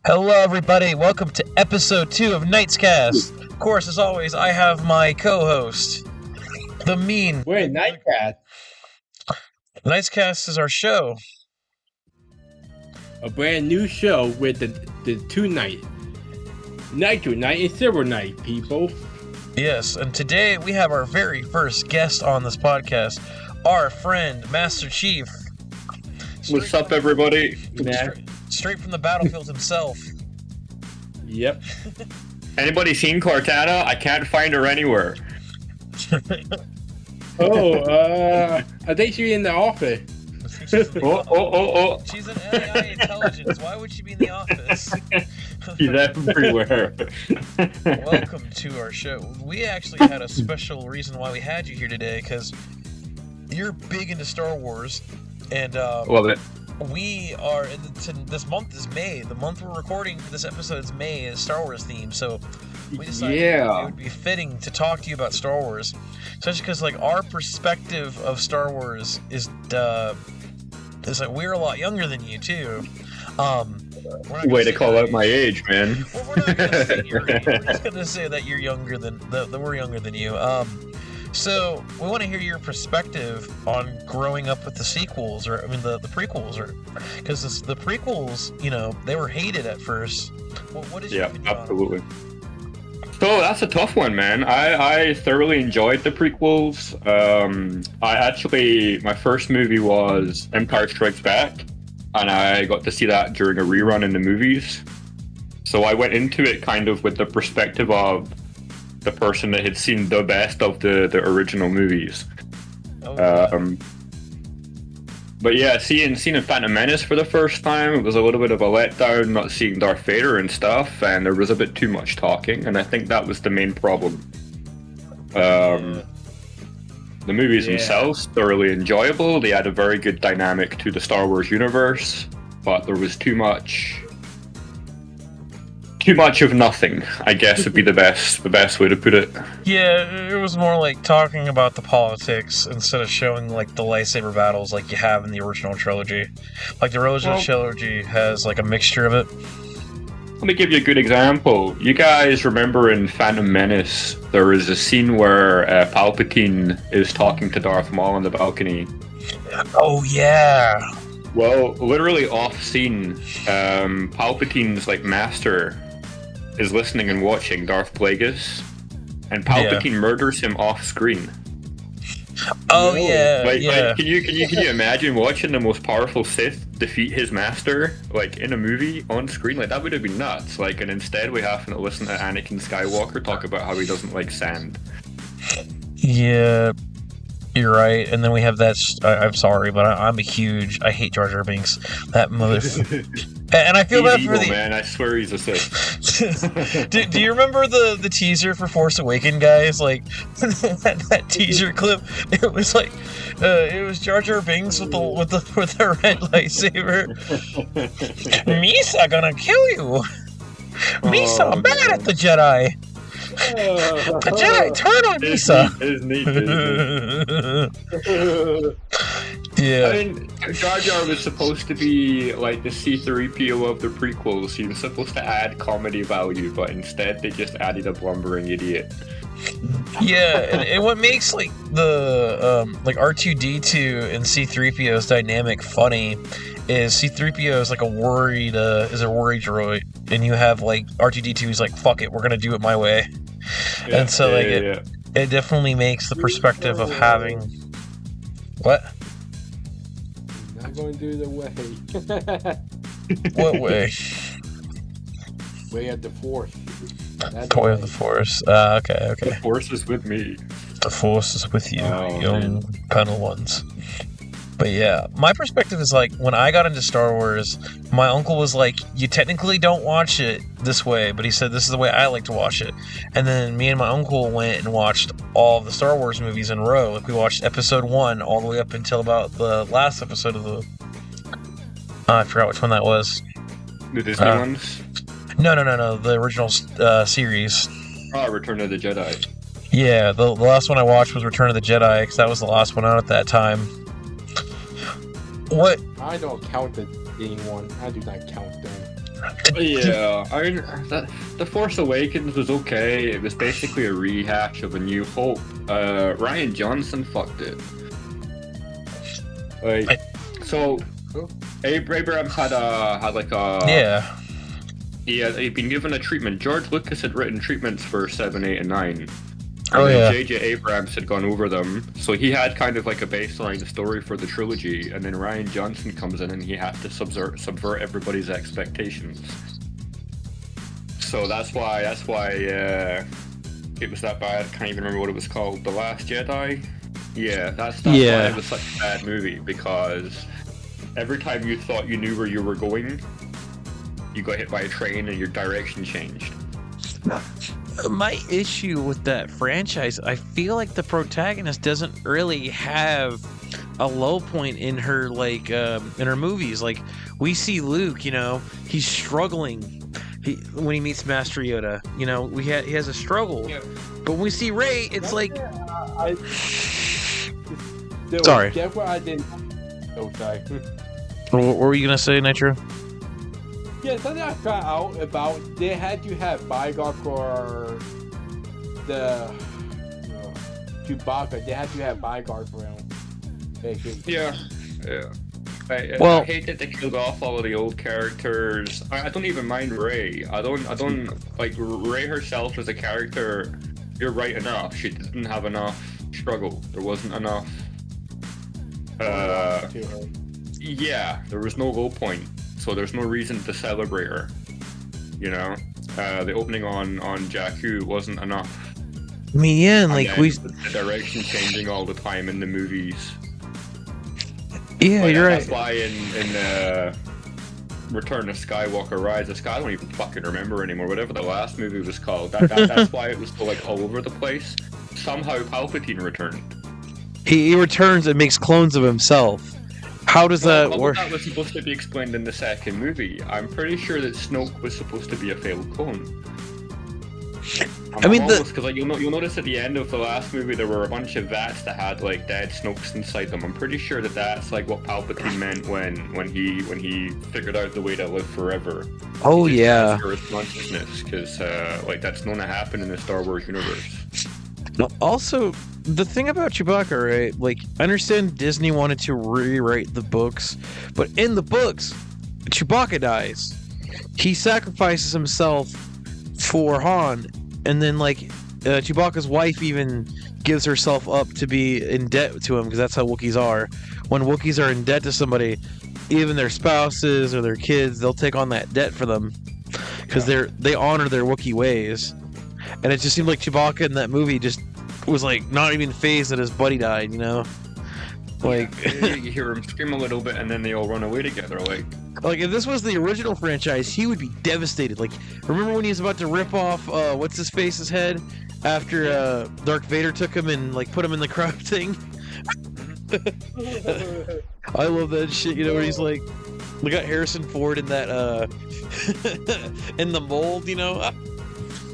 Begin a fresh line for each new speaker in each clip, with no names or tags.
Hello, everybody. Welcome to episode 2 of Night's Cast. Of course, as always, I have my co-host, the mean.
Wait, Nightcast.
Night's Cast is our show.
A brand new show with the two night and Silver Night, people.
Yes, and today we have our very first guest on this podcast, our friend, Master Chief.
What's up, everybody?
Straight from the battlefield himself.
Yep.
Anybody seen Cortana? I can't find her anywhere.
I think she's in the office.
She's
an AI intelligence. Why would she be in the office?
She's everywhere.
Welcome to our show. We actually had a special reason why we had you here today, because you're big into Star Wars, and
Love it.
we are. This month is May. The month we're recording for this episode is May. Is Star Wars theme, so we decided it would be fitting to talk to you about Star Wars, especially because like our perspective of Star Wars is like we're a lot younger than you too.
Way to call out my age, man.
Well, we're not gonna say your age. We're just gonna say that you're younger than that we're younger than you. So we want to hear your perspective on growing up with the sequels, or I mean the prequels, or because the prequels, you know, they were hated at first. What is your opinion on
absolutely. So that's a tough one, man. I thoroughly enjoyed the prequels. My first movie was Empire Strikes Back, and I got to see that during a rerun in the movies. So I went into it kind of with the perspective of the person that had seen the best of the original movies. But yeah, seeing Phantom Menace for the first time, it was a little bit of a letdown not seeing Darth Vader and stuff, and there was a bit too much talking, and I think that was the main problem. The movies themselves, thoroughly enjoyable. They had a very good dynamic to the Star Wars universe, but there was too much of nothing, I guess would be the best way to put it.
Yeah, it was more like talking about the politics instead of showing like the lightsaber battles like you have in the original trilogy. Like the original trilogy has like a mixture of it.
Let me give you a good example. You guys remember in Phantom Menace, there is a scene where Palpatine is talking to Darth Maul on the balcony.
Oh yeah.
Well, literally off-scene, Palpatine's like master is listening and watching Darth Plagueis, and Palpatine murders him off-screen.
Oh yeah,
like, can you imagine watching the most powerful Sith defeat his master like in a movie on screen? Like that would have been nuts. Like, and instead we have to listen to Anakin Skywalker talk about how he doesn't like sand.
Yeah. You're right, and then we have that. I'm sorry, but I hate Jar Jar Binks. That mother. And I feel bad for the
man. I swear he's a Sith.
do you remember the teaser for Force Awakens, guys? Like that teaser clip. It was like it was Jar Jar Binks with the red lightsaber. Misa gonna kill you. Misa, I'm bad at the Jedi. The Jedi turn on Misa. Yeah.
I mean, Jar Jar was supposed to be like the C-3PO of the prequels. He was supposed to add comedy value, but instead they just added a blumbering idiot.
Yeah, and what makes like the like R2-D2 and C-3PO's dynamic funny is C-3PO is like a worry droid, and you have like R2-D2 who's like, fuck it, we're gonna do it my way.
Yeah,
and so it definitely makes the perspective of having what?
Not going to do the way.
What way?
Way of the Force.
Way of the Force. Okay.
The Force is with me.
The Force is with you, young panel ones. But yeah, my perspective is like, when I got into Star Wars, my uncle was like, you technically don't watch it this way, but he said this is the way I like to watch it. And then me and my uncle went and watched all of the Star Wars movies in a row. Like, we watched episode 1 all the way up until about the last episode of the... I forgot which one that was.
The Disney ones?
No, the original series.
Oh, Return of the Jedi.
Yeah, the last one I watched was Return of the Jedi, because that was the last one out at that time. What?
I don't count it being one. I do not count them.
Yeah, I mean, The Force Awakens was okay. It was basically a rehash of A New Hope. Ryan Johnson fucked it. Like, so Abrams had like a
Yeah.
he'd been given a treatment. George Lucas had written treatments for 7, 8, and 9.
Oh,
And then
yeah.
J.J. Abrams had gone over them, so he had kind of like a baseline story for the trilogy, and then Ryan Johnson comes in and he had to subvert everybody's expectations. So that's why it was that bad. I can't even remember what it was called. The Last Jedi? Yeah, that's why it was such a bad movie, because every time you thought you knew where you were going, you got hit by a train and your direction changed.
My issue with that franchise, I feel like the protagonist doesn't really have a low point in her, like, in her movies. Like, we see Luke, you know, he's struggling when he meets Master Yoda. You know, he has a struggle.
Yeah.
But when we see Rey, it's like...
Sorry.
Sorry.
Get what I didn't. Oh, sorry.
What were you going to say, Nitro?
Yeah, something I found out about, they had to have bodyguard for the Chewbacca. They had to have bodyguard for him. Basically.
Yeah. I
Well-
hate that they killed off all of the old characters. I don't even mind Rey. I don't like Rey herself as a character. You're right enough. She didn't have enough struggle. There wasn't enough.
To her.
Yeah, there was no low point, so there's no reason to celebrate her. You know, the opening on Jakku wasn't enough.
I mean, yeah, and like,
then
we...
the direction changing all the time in the movies.
Yeah,
Like,
you're
that's
right.
why in Return of Skywalker Rise of Sky, I don't even fucking remember anymore. Whatever the last movie was called, that's why it was so like all over the place. Somehow Palpatine returned.
He returns and makes clones of himself. How does that
All of
work?
that was supposed to be explained in the second movie. I'm pretty sure that Snoke was supposed to be a failed clone.
I mean,
because like you'll notice at the end of the last movie there were a bunch of vats that had like dead Snokes inside them. I'm pretty sure that that's like what Palpatine meant when he figured out the way to live forever.
Oh,
He just
yeah.
transferred his consciousness, because like that's known to happen in the Star Wars universe.
No, also, the thing about Chewbacca, right? Like, I understand Disney wanted to rewrite the books, but in the books, Chewbacca dies. He sacrifices himself for Han, and then, like, Chewbacca's wife even gives herself up to be in debt to him, because that's how Wookiees are. When Wookiees are in debt to somebody, even their spouses or their kids, they'll take on that debt for them, because they honor their Wookiee ways. And it just seemed like Chewbacca in that movie just was like not even phased that his buddy died, you know? Like,
you hear him scream a little bit, and then they all run away together. Like,
if this was the original franchise, he would be devastated. Like, remember when he was about to rip off what's his face's head after Darth Vader took him and like put him in the crowd thing? I love that shit, you know, where he's like, we got Harrison Ford in that in the mold, you know?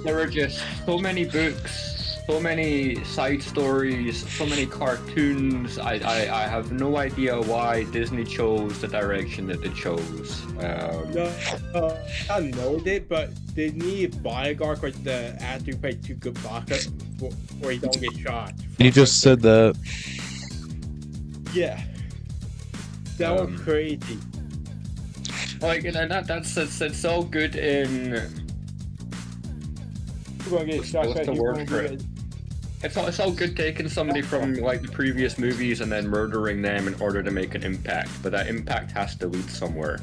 there were just so many books, so many side stories, so many cartoons. I have no idea why Disney chose the direction that they chose.
I know it, but they need a bodyguard for the actor who played Chewbacca or he don't get shot.
You just said that.
Yeah. That was crazy.
Like, and that's so good in.
You're gonna get shot.
What's the
you're
word
gonna
for
get-
it? It's all good taking somebody from like the previous movies and then murdering them in order to make an impact, but that impact has to lead somewhere.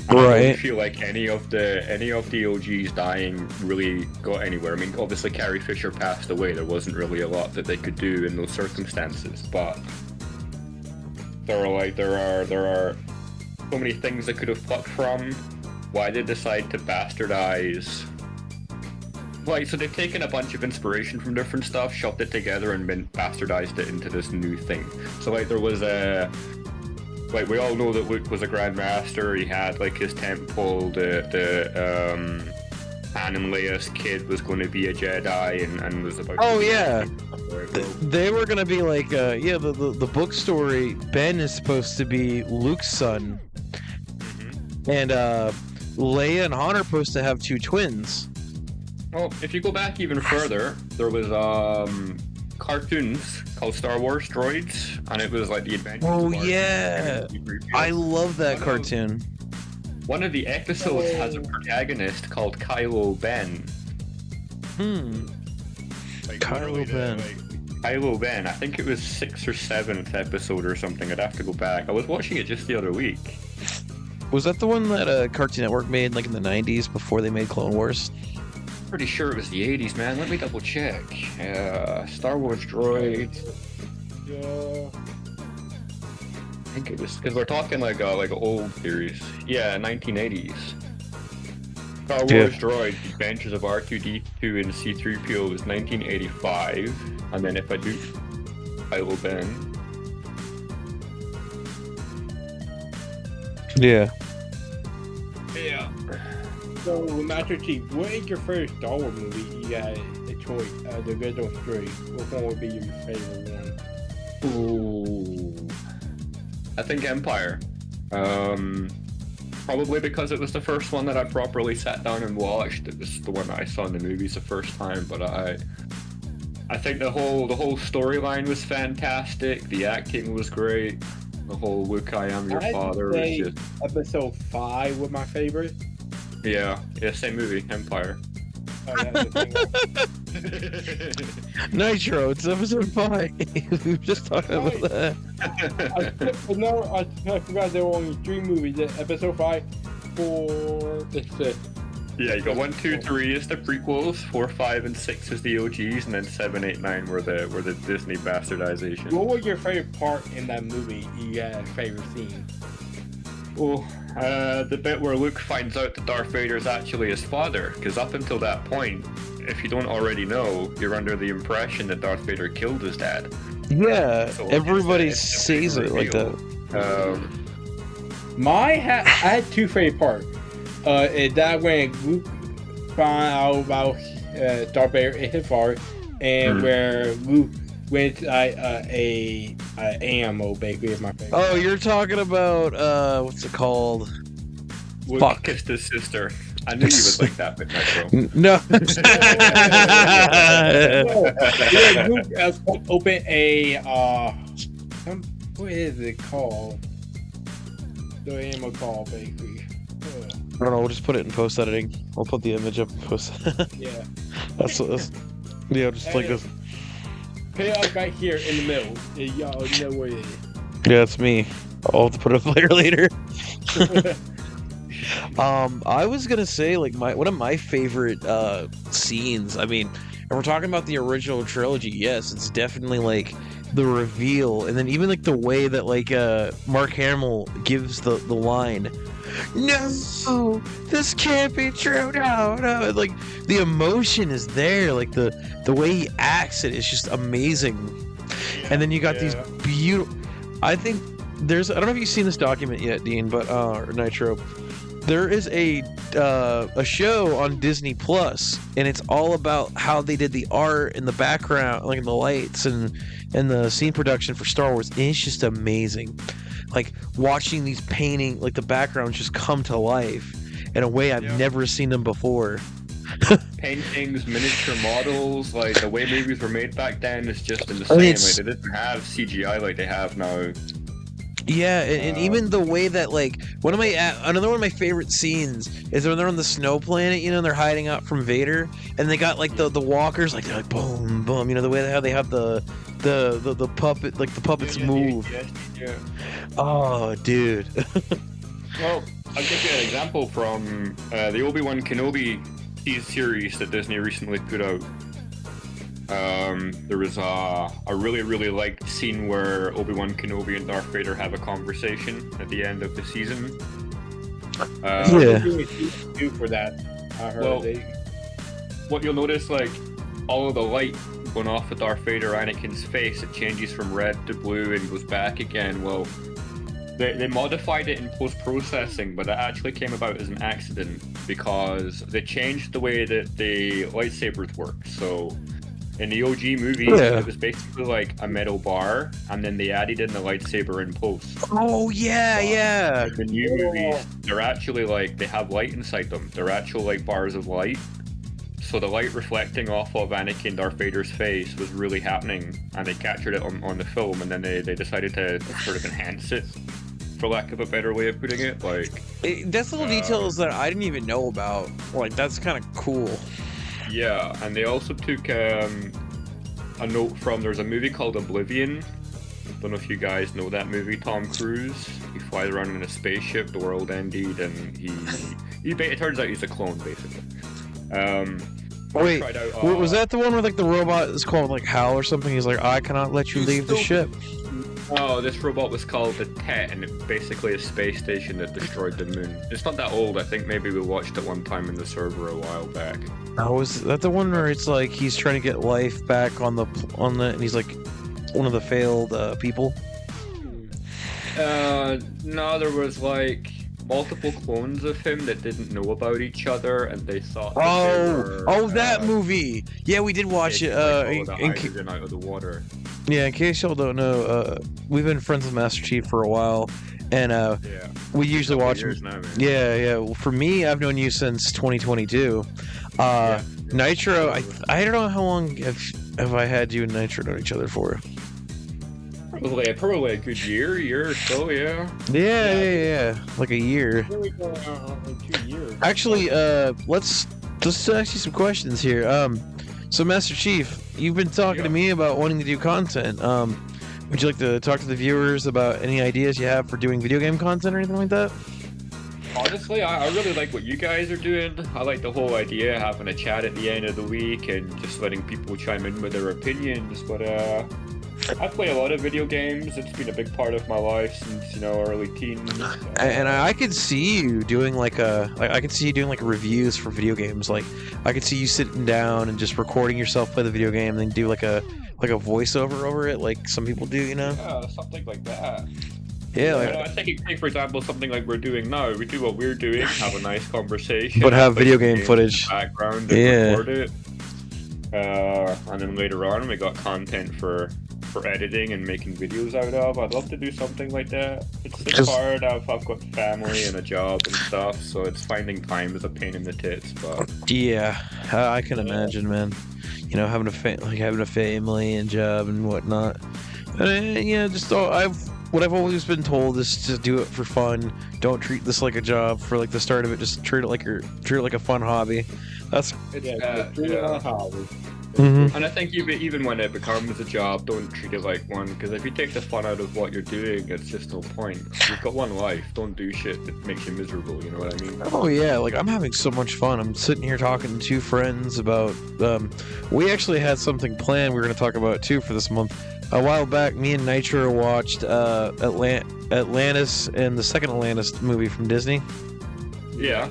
I don't
Right.
feel like any of the OGs dying really got anywhere. I mean, obviously Carrie Fisher passed away. There wasn't really a lot that they could do in those circumstances, but there are so many things they could have plucked from. Why they decide to bastardize? Like, so they've taken a bunch of inspiration from different stuff, shoved it together, and bastardized it into this new thing. So like there was a. Like, we all know that Luke was a Grand Master. He had like his temple. The Han and Leia's kid was going to be a Jedi and was about.
Oh,
to be
yeah.
Well,
They were gonna be like, the book story. Ben is supposed to be Luke's son, and Leia and Han are supposed to have two twins.
Well, if you go back even further, there was cartoons called Star Wars Droids, and it was like the adventures.
Oh
of R2-D2
yeah,
and C-3PO.
I love that
One of-
cartoon.
One of the episodes has a protagonist called Kylo Ben. Like,
Kylo
literally
Ben.
Kylo Ben. I think it was 6th or 7th episode or something. I'd have to go back. I was watching it just the other week.
Was that the one that Cartoon Network made like in the 90s before they made Clone Wars?
Pretty sure it was the 80s, man. Let me double check. Star Wars Droids.
Yeah.
I think it was because we're talking like old series. Yeah, 1980s. Star Wars
Yeah.
Droids: Adventures of R2-D2 and C-3PO was 1985, and then if I do Kylo Ben,
Yeah.
Yeah. So, Master Chief, what is your first Star Wars movie you got a choice? The original three. Which one would be your favorite one?
ooh, I think Empire. Probably because it was the first one that I properly sat down and watched. It was the one that I saw in the movies the first time, but I think the whole storyline was fantastic. The acting was great. The whole "Luke, I am your
I'd
father" was
say
just
Episode 5 was my favorite.
yeah, same movie, Empire.
That's the thing.
Nitro, it's episode 5. We were just talking about that.
I forgot there were only 3 movies. Episode 5, 4, 6.
Yeah, you got 1, 2, 3 is the prequels, 4, 5, and 6 is the OGs, and then 7, 8, 9 were the Disney bastardization.
What was your favorite part in that movie? You had a favorite scene?
Oh, the bit where Luke finds out that Darth Vader is actually his father, because up until that point, if you don't already know, you're under the impression that Darth Vader killed his dad.
Yeah,
So
everybody
it's a
says
big
it like that.
reveal.
I had 2 favorite parts. Is that when Luke found out about Darth Vader and his father, and where Luke went a ammo basically is my favorite.
Oh, you're talking about what's it called?
Luke
Fuck.
kissed his sister. I knew you would like that bit, Metro.
No.
Yeah, Luke opened a what is it called? The ammo called basically.
I don't know. We'll just put it in post editing. I'll put the image up in post.
Yeah.
that's yeah, just like this.
Pay us back here in the middle. Y'all know where it is.
Yeah, it's me. I'll have to put it up later. I was gonna say like one of my favorite scenes. I mean, if we're talking about the original trilogy, yes, it's definitely like the reveal, and then even like the way that like Mark Hamill gives the line. No, this can't be true. No. And, like the emotion is there. Like the way he acts it is just amazing. And then you got these beautiful. I think there's. I don't know if you've seen this document yet, Dean, but or Nitro. There is a show on Disney Plus, and it's all about how they did the art and the background, like the lights and the scene production for Star Wars. And it's just amazing. Like watching these painting, like the backgrounds just come to life in a way I've never seen them before.
Paintings, miniature models, like the way movies were made back then is just insane.
I mean,
like they didn't have CGI like they have now.
Yeah, and even the way that like another one of my favorite scenes is when they're on the snow planet, you know, and they're hiding out from Vader, and they got like the walkers, like they're like boom, boom, you know, the way how they have the puppet, like the puppets move.
Yeah.
Oh, dude.
Well, I'll give you an example from the Obi-Wan Kenobi series that Disney recently put out. There was a really liked scene where Obi-Wan Kenobi and Darth Vader have a conversation at the end of the season.
Yeah.
Do for that. I heard
Well,
they.
What you'll notice, like all of the light going off of Darth Vader Anakin's face, it changes from red to blue and goes back again. Well, they modified it in post-processing, but it actually came about as an accident because they changed the way that the lightsabers work. So In the OG movies,
Yeah.
it was basically like a metal bar, and then they added in the lightsaber in post.
Oh yeah, yeah.
In the new movies, they're actually like, they have light inside them. They're actual like bars of light. So the light reflecting off of Anakin Darth Vader's face was really happening, and they captured it on the film, and then they decided to sort of enhance it, for lack of a better way of putting it. Like,
That's little details that I didn't even know about. Like that's kind of cool.
yeah, and they also took a note from, there's a movie called Oblivion. Don't know if you guys know that movie. Tom Cruise, he flies around in a spaceship, the world ended, and it turns out he's a clone, basically.
Wait,
tried out,
was that the one where like the robot is called like Hal or something? He's like, I cannot let you leave the ship.
Oh, this robot was called the Tet, and it's basically a space station that destroyed the moon. It's not that old. I think maybe we watched it one time in the server a while back.
Oh, is that the one where it's like he's trying to get life back on the and he's like one of the failed people?
No, there was like multiple clones of him that didn't know about each other, and they thought. That they were,
that movie. Yeah, we did watch it.
Hydrogen out of the water.
Yeah, in case y'all don't know, we've been friends with Master Chief for a while, and
Yeah.
we usually watch him.
Years now, man.
Yeah. Well, for me, I've known you since 2022.
Yeah.
Nitro, I don't know how long have I had you and Nitro known each other for.
Probably a good year or so, yeah.
Yeah. Like a year.
Really going on 2 years.
Actually, let's ask you some questions here. So Master Chief, you've been talking to me about wanting to do content. Would you like to talk to the viewers about any ideas you have for doing video game content or anything like that?
Honestly, I really like what you guys are doing. I like the whole idea of having a chat at the end of the week and just letting people chime in with their opinions. But I play a lot of video games. It's been a big part of my life since, early teens.
And I could see you doing I could see you doing like reviews for video games. Like I could see you sitting down and just recording yourself play the video game, and then do like a voiceover over it, like some people do,
Yeah, something like that.
Yeah.
I think, for example, something like we're doing now. We do what we're doing, have a nice conversation,
But have
play
video
some
game
games
footage.
in the background, and
Yeah.
record it. And then later on, we got content for editing and making videos out of. I'd love to do something like that. It's hard. I've got family and a job and stuff, so it's finding time is a pain in the tits. But
Yeah, I can imagine, man. Having a family and job and whatnot. What I've always been told is to do it for fun. Don't treat this like a job for like the start of it. Just treat it like a fun hobby. That's.
It's really on a hobby.
Mm-hmm.
And I think even when it becomes a job, don't treat it like one, because if you take the fun out of what you're doing, it's just no point. You've got one life. Don't do shit that makes you miserable. You know what I mean?
Oh yeah, like I'm having so much fun. I'm sitting here talking to two friends about. We actually had something planned. We were going to talk about too for this month. A while back, me and Nitro watched Atlantis and the second Atlantis movie from Disney.
Yeah.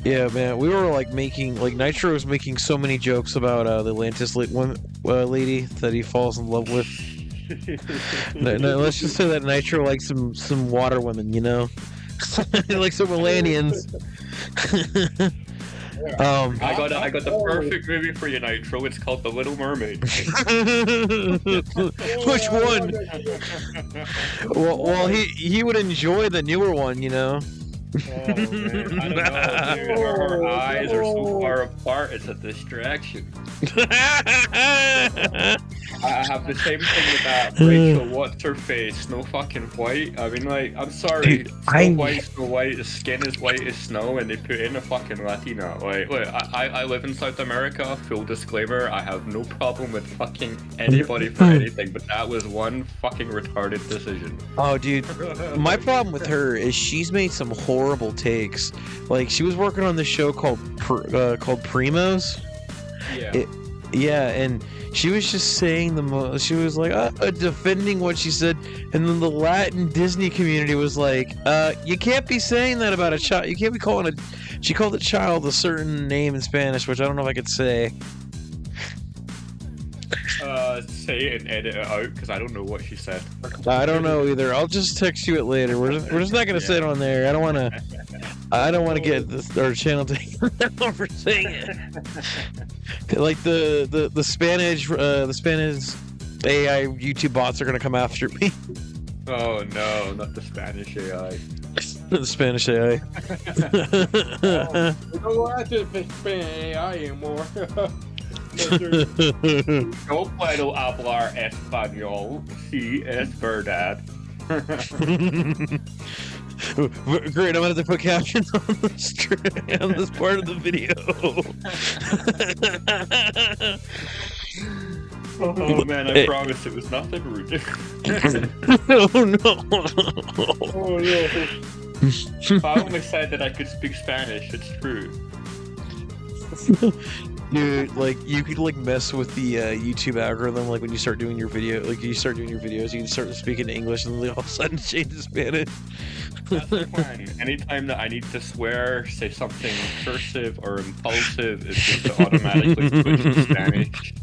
Yeah, man, we were Nitro was making so many jokes about the Atlantis lady that he falls in love with. No, let's just say that Nitro likes some water women, He likes some Atlanteans.
I got the perfect movie for you, Nitro. It's called The Little Mermaid.
Which one? Well, he would enjoy the newer one,
Oh, man. I don't know, dude. Her eyes are so far apart, it's a distraction. I have the same thing with that Rachel, what's her face? Snow fucking White. I mean, like, I'm sorry.
Dude,
Snow White, the skin is white as snow, and they put in a fucking Latina. Like, look, I live in South America, full disclaimer, I have no problem with fucking anybody for anything, but that was one fucking retarded decision.
Oh, dude. My problem with her is she's made some horrible takes. Like, she was working on this show called Primos.
Yeah.
Yeah, and she was just saying the most. She was like defending what she said, and then the Latin Disney community was like, "You can't be saying that about a child. You can't be calling a." She called a child a certain name in Spanish, which I don't know if I could say.
Say it and edit it out, because I don't know what she said.
I don't know either. I'll just text you it later. We're just not gonna say it on there. I don't want to. I don't want to get this our channel taken down for saying it. Like the Spanish AI YouTube bots are gonna come after me.
Oh no, not the Spanish AI.
The Spanish AI.
We don't want to spend AI anymore.
No puedo hablar español. Sí, es verdad.
Great, I'm gonna have to put captions on on this part of the video.
Oh man, I promise it was nothing rude.
Oh no.
Oh no.
I only said that I could speak Spanish, it's true.
Dude, like you could like mess with the YouTube algorithm, like when you start doing your video, like you start doing your videos, you can start speaking English and then all of a sudden change to Spanish.
That's the plan. Anytime that I need to swear, say something cursive or impulsive, it's just to automatically switch to Spanish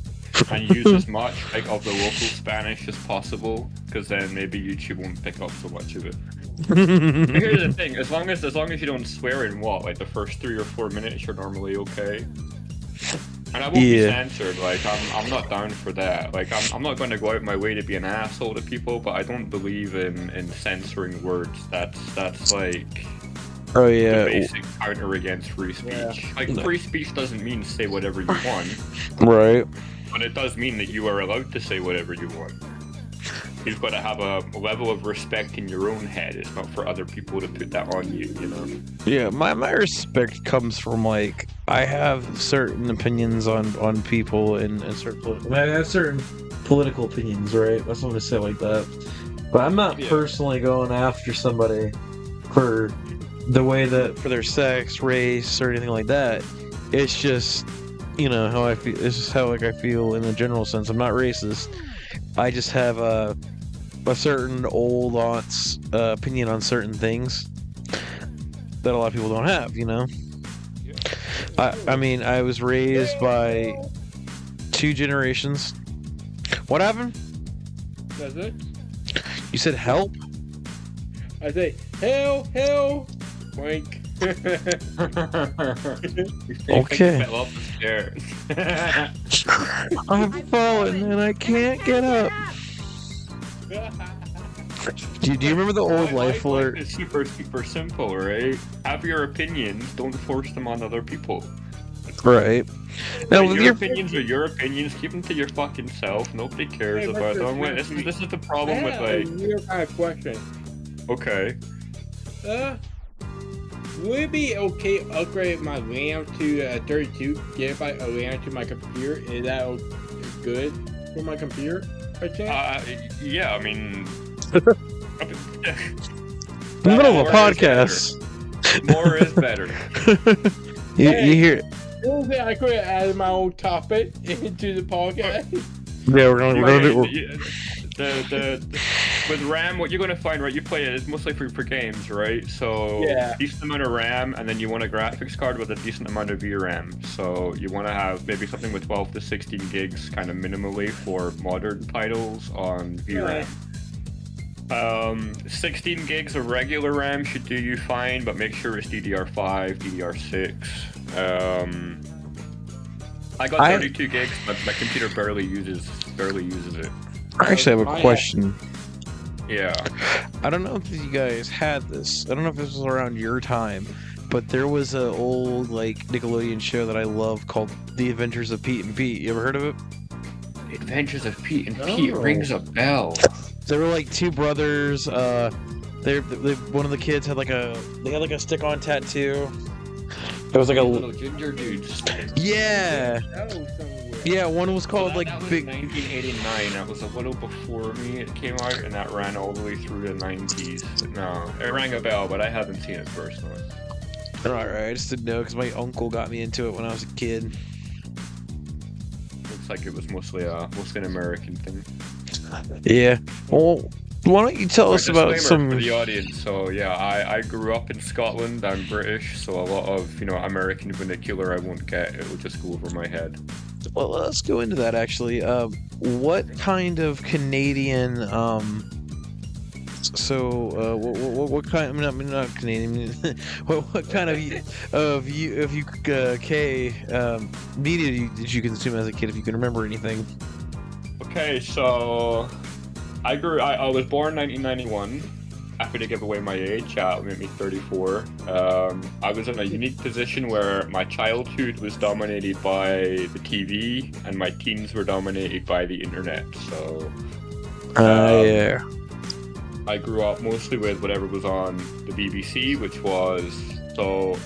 and use as much like of the local Spanish as possible, because then maybe YouTube won't pick up so much of it. But here's the thing: as long as you don't swear in like the first 3 or 4 minutes, you're normally okay. And I won't be censored. Like I'm not down for that. Like I'm not going to go out my way to be an asshole to people, but I don't believe in censoring words. That's like
Oh yeah,
the basic counter against free speech.
Yeah.
Like free speech doesn't mean say whatever you want,
right.
but it does mean that you are allowed to say whatever you want. You've got to have a level of respect in your own head. It's not for other people to put that on you, you know?
Yeah, my respect comes from like I have certain opinions on people and certain I have certain political opinions, right? That's what I'm gonna say like that. But I'm not personally going after somebody for the way that for their sex, race, or anything like that. It's just how I feel. It's just how I feel in a general sense. I'm not racist. I just have a certain old aunt's opinion on certain things that a lot of people don't have, I mean, I was raised by 2 generations. What happened?
That's it.
You said help?
I say, hell, wink.
Okay.
Fell off the stairs.
I'm falling and I can't get up. Do you remember the old life alert?
It's super simple, right? Have your opinions, don't force them on other people.
Right. Now, with
your opinions are your opinions. Keep them to your fucking self. Nobody cares
Hey,
about them.
what's
This is the problem with
a
like.
weird kind of question.
Okay.
Would it be okay to upgrade my RAM to 32 gigabyte of RAM to my computer? Is that good for my computer?
Yeah. I mean.
In the middle of a podcast.
More is better.
You hear?
I could have added my own topic into the podcast.
Yeah, we're gonna do.
With RAM, what you're gonna find, right? You play it. It's mostly for games, right? So decent amount of RAM, and then you want a graphics card with a decent amount of VRAM. So you want to have maybe something with 12 to 16 gigs, kind of minimally for modern titles on VRAM. 16 gigs of regular RAM should do you fine, but make sure it's DDR5, DDR6. I got 32 gigs, but my computer barely uses it.
I actually have a question.
Yeah.
I don't know if you guys had this. I don't know if this was around your time, but there was an old like Nickelodeon show that I love called The Adventures of Pete and Pete. You ever heard of it?
Adventures of Pete and Pete rings a bell.
There were like 2 brothers. They one of the kids had like a stick-on tattoo. It was like a
little ginger dudes.
Yeah. Yeah, one was called
that
like
was
Big.
1989. That was a little before me. It came out, and that ran all the way through the 90s. No, it rang a bell, but I haven't seen it personally.
Alright, I just didn't know because my uncle got me into it when I was a kid.
Looks like it was mostly an American thing.
Yeah. Well, why don't you tell us about some
for the audience? So yeah, I grew up in Scotland. I'm British, so a lot of American vernacular I won't get. It will just go over my head.
Well, let's go into that actually. What kind of Canadian So, what kind? I'm not Canadian. what kind of UK media did you consume as a kid? If you can remember anything.
Okay, so I was born 1991. Happy to give away my age. That'll make me 34. I was in a unique position where my childhood was dominated by the TV, and my teens were dominated by the internet. So,
Yeah.
I grew up mostly with whatever was on the BBC, which was so.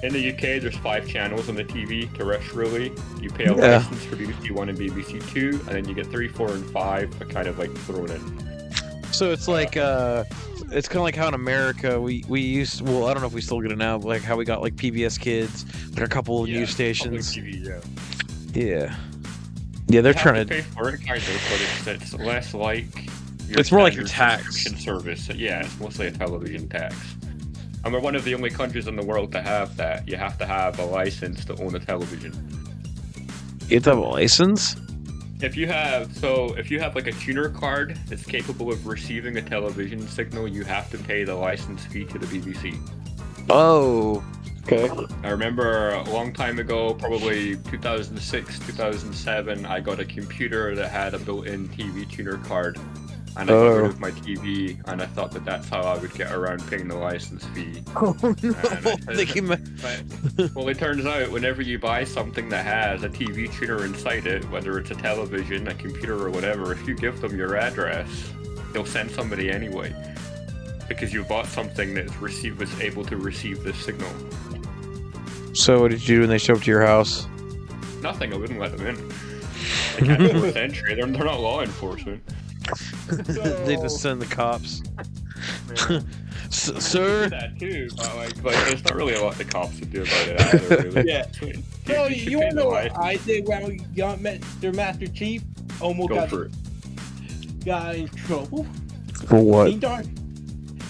In the UK, there's 5 channels on the TV terrestrially. You pay a license for BBC One and BBC Two, and then you get 3, 4, and 5, but kind of like thrown in.
So it's like it's kind of like how in America we used. Well, I don't know if we still get it now, but like how we got like PBS Kids, like a couple of news stations.
TV,
Yeah, they're trying to
pay for it, kind of, but it's less like.
It's more like your
standard
tax.
subscription service. Yeah, it's mostly a television tax. And we're one of the only countries in the world to have that. You have to have a license to own a television.
You have to have a license?
If you have like a tuner card that's capable of receiving a television signal, you have to pay the license fee to the BBC.
Oh, okay.
I remember a long time ago, probably 2006, 2007, I got a computer that had a built-in TV tuner card. And I got rid of my TV, and I thought that that's how I would get around paying the license fee.
Oh no!
Well, it turns out whenever you buy something that has a TV tuner inside it, whether it's a television, a computer, or whatever, if you give them your address, they'll send somebody anyway, because you bought something that was able to receive this signal.
So what did you do when they showed up to your house?
Nothing. I wouldn't let them in. They can't enforce entry. They're not law enforcement.
They just send the cops.
Sir? That too, but there's not really a lot the cops would do about it either, really.
Yeah. So you wanna know what I did when we met their Master Chief? Almost got in trouble.
For what?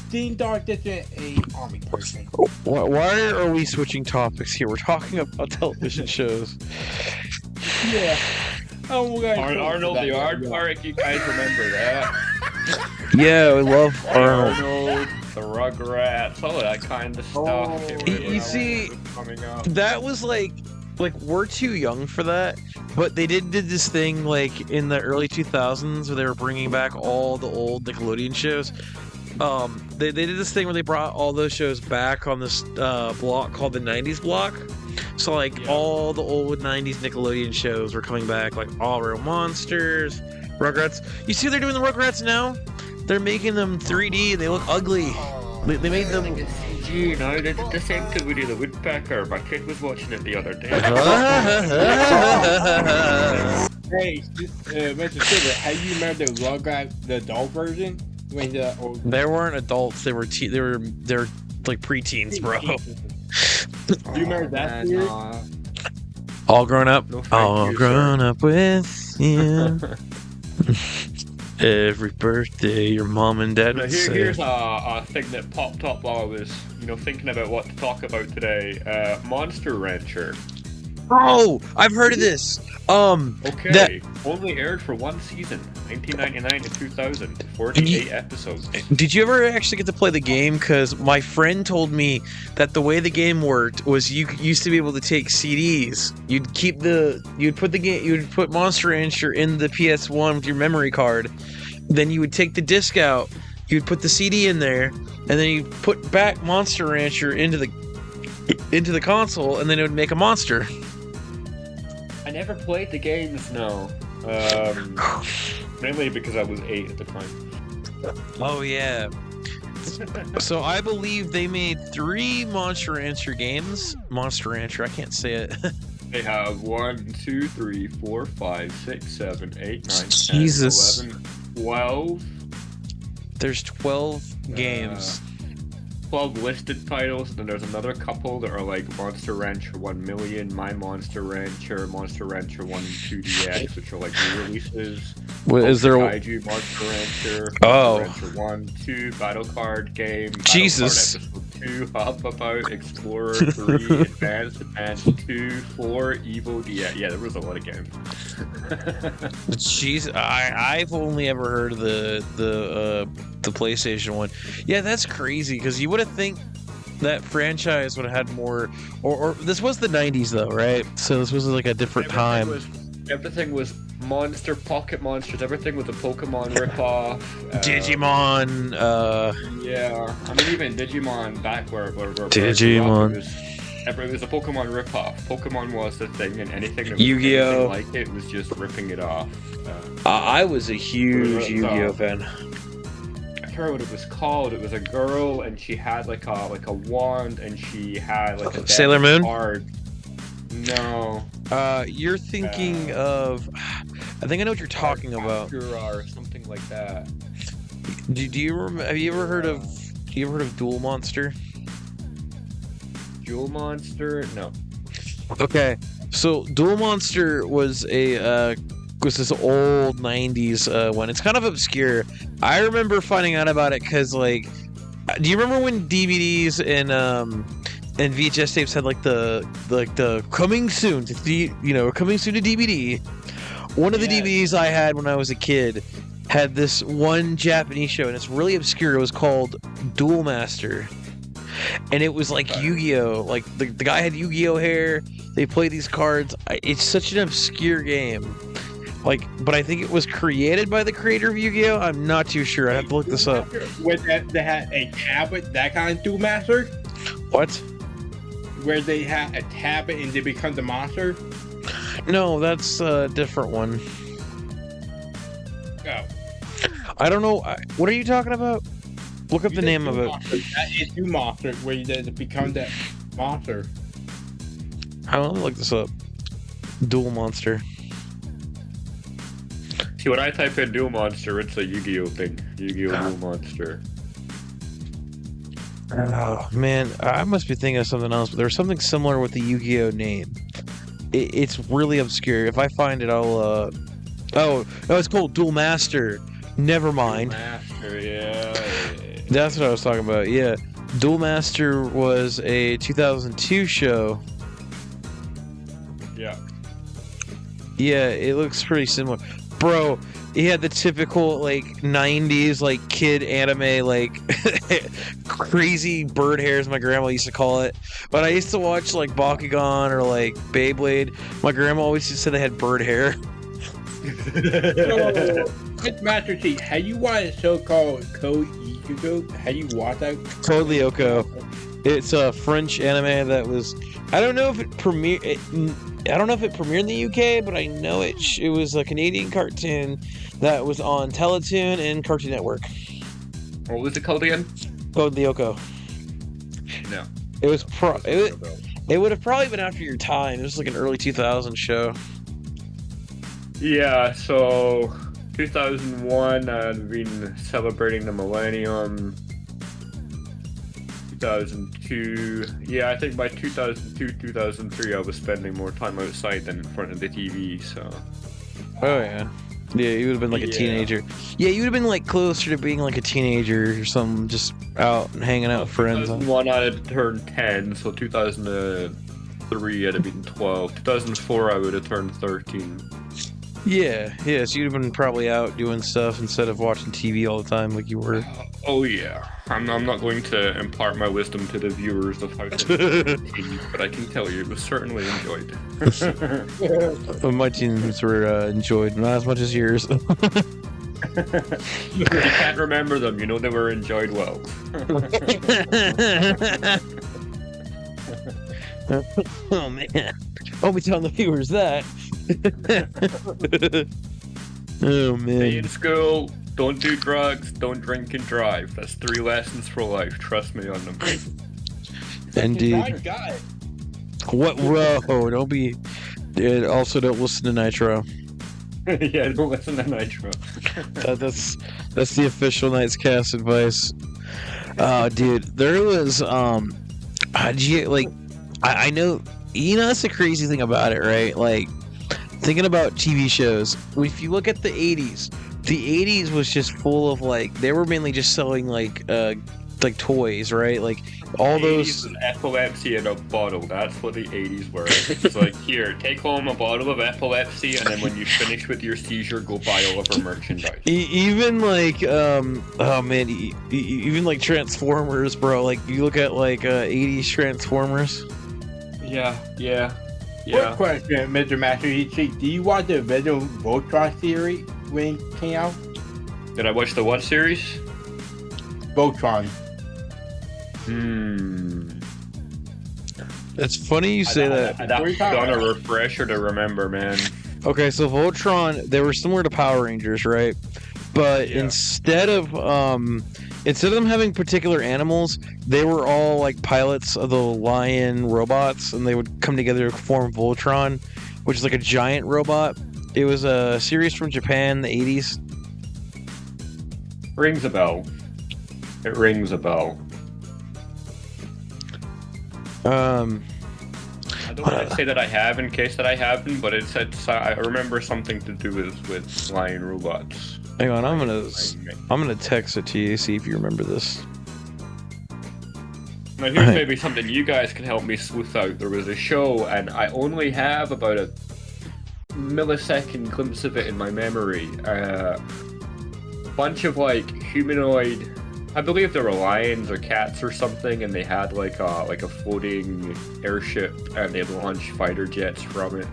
Dean Dark isn't a army person.
Why are we switching topics here? We're talking about television shows.
Yeah.
Arnold the Aardvark, you guys remember that?
Yeah, we love Arnold.
The Rugrats, all of that kind of stuff.
You see, that was like we're too young for that, but they did this thing like in the early 2000s where they were bringing back all the old Nickelodeon shows. They did this thing where they brought all those shows back on this block called the 90s block. So like all the old 90s Nickelodeon shows were coming back, like All Real Monsters, Rugrats. You see they're doing the Rugrats now? They're making them 3D. They look ugly. They made them...
You know, they did the same to Woody the Woodpecker. My kid was watching it the other day.
Hey, Mr. Sugar, have you remember the Rugrats, the adult version?
They weren't adults. They were like preteens, bro.
Do you remember that series?
All grown up. All grown up with you. Every birthday, your mom and dad would say.
Here's a thing that popped up while I was, thinking about what to talk about today. Monster Rancher.
Oh, I've heard of this.
Okay. Only aired for one season, 1999 to 2000, 48 episodes.
Did you ever actually get to play the game? Because my friend told me that the way the game worked was you used to be able to take CDs. You'd put Monster Rancher in the PS1 with your memory card. Then you would take the disc out. You'd put the CD in there, and then you'd put back Monster Rancher into the console, and then it would make a monster.
I never played the games, no. Mainly because I was 8 at the time.
Oh, yeah. So I believe they made 3 Monster Rancher games. Monster Rancher, I can't say it.
They have 1, 2, 3, 4, 5, 6, 7, 8, 9, 10,
Jesus.
11, 12.
There's 12 games.
12 listed titles, and then there's another couple that are like Monster Rancher 1 Million, My Monster Rancher, Monster Rancher 1 2DX, which are like re-releases.
Is there
Kaiju, Monster Rancher,
Oh.
Monster Rancher 1, 2, Battle Card game,
Jesus.
Battle Card 2, Hop About, Explorer 3, Advance 2, 4, Evo. Yeah, there was a lot of games.
Jeez, I've only ever heard of the PlayStation one. Yeah, that's crazy because you would have think that franchise would have had more. Or this was the '90s though, right? So this was like a different time.
Everything was Monster, Pocket Monsters. Everything was a Pokemon ripoff.
Digimon.
Yeah, I mean even Digimon back where
Digimon.
It was a Pokemon ripoff. Pokemon was the thing, and anything that was
Yu-Gi-Oh!
like it was just ripping it off.
I was a huge Yu-Gi-Oh fan.
I forgot what it was called. It was a girl, and she had like a wand, and she had like a
Sailor Moon?
card. No.
You're thinking of. I think I know what you're talking about.
Or something like that.
Do you have you ever heard of? Duel Monster?
Jewel Monster? No.
Okay, so Duel Monster was this old '90s one. It's kind of obscure. I remember finding out about it because like, do you remember when DVDs and VHS tapes had like the coming soon to coming soon to DVD? One of the DVDs I had when I was a kid had this one Japanese show, and it's really obscure. It was called Duel Master. And it was like Yu-Gi-Oh! Like the guy had Yu-Gi-Oh! Hair. They played these cards. It's such an obscure game. Like, but I think it was created by the creator of Yu-Gi-Oh! I'm not too sure. I have to look this up.
Where they had a tablet, that kind of Duel Master?
What?
Where they had a tablet and they become the monster?
No, that's a different one.
Oh.
I don't know. What are you talking about? Look up the name of it.
That is Duel Monster, where they become that monster.
I want to look this up. Duel Monster.
See, when I type in Duel Monster, it's a Yu-Gi-Oh thing. Yu-Gi-Oh! Duel Monster.
Oh man, I must be thinking of something else, but there's something similar with the Yu-Gi-Oh name. It's really obscure. If I find it, I'll. Oh, no, it's called Duel Master. Never mind.
Duel Master, yeah.
That's what I was talking about. Yeah, Duel Master was a 2002 show.
Yeah.
Yeah, it looks pretty similar. Bro, he had the typical like 90s like kid anime like crazy bird hairs, my grandma used to call it. But I used to watch like Bakugan or like Beyblade. My grandma always just said they had bird hair.
So, Master Chief, have you watched a show called Code Lyoko? Have you watched that?
Code Lyoko. It's a French anime that was. I don't know if it premiered. I don't know if it premiered in the UK, but I know it was a Canadian cartoon that was on Teletoon and Cartoon Network.
What was it called again?
Code Lyoko.
No.
It was it would have probably been after your time. It was like an early 2000s show.
Yeah, so 2001, I've been celebrating the millennium. 2002, yeah, I think by 2002, 2003, I was spending more time outside than in front of the TV, so.
Oh, yeah. Yeah, you would have been like a teenager. Yeah, you would have been like closer to being like a teenager or something, just out and hanging out with friends.
2001, I had turned 10, so 2003, I'd have been 12. 2004, I would have turned 13.
Yeah, so you'd have been probably out doing stuff instead of watching TV all the time like you were.
Oh yeah, I'm not going to impart my wisdom to the viewers of how to TV, but I can tell you it was certainly enjoyed.
My teens were enjoyed, not as much as yours.
You can't remember them, you know they were enjoyed well.
Oh man, I'll be telling the viewers that. Oh man.
Stay in school, don't do drugs, don't drink and drive. That's 3 lessons for life. Trust me on them.
Indeed. What? Whoa! Don't be. And also, don't listen to Nitro.
Yeah, don't listen to Nitro.
That's the official Night's Cast advice. Dude, there was I know, that's the crazy thing about it, right? Like, thinking about TV shows, if you look at the 80s was just full of, like, they were mainly just selling, like, like toys, right? Like all
80s
those.
was epilepsy in a bottle. That's what the 80s were. It's like, here, take home a bottle of epilepsy, and then when you finish with your seizure, go buy all of our merchandise.
Even like oh man, even like Transformers, bro. Like you look at like 80s Transformers.
Yeah.
Quick question, Mr. Master Heat. Do you watch the original Voltron series when it came out?
Did I watch the what series?
Voltron.
It's funny you say that.
I'd have done a refresher to remember, man.
Okay, so Voltron, they were similar to Power Rangers, right? But
Yeah.
instead of them having particular animals, they were all like pilots of the Lion robots, and they would come together to form Voltron, which is like a giant robot. It was a series from Japan, the 80s.
Rings a bell. It rings a bell. I don't want to say that I have in case that I haven't, but I remember something to do with lion robots.
Hang on, I'm gonna text it to you, see if you remember this.
Now here's maybe something you guys can help me sleuth out. There was a show, and I only have about a millisecond glimpse of it in my memory. Bunch of like humanoid, I believe they were lions or cats or something, and they had like a floating airship, and they launched fighter jets from it.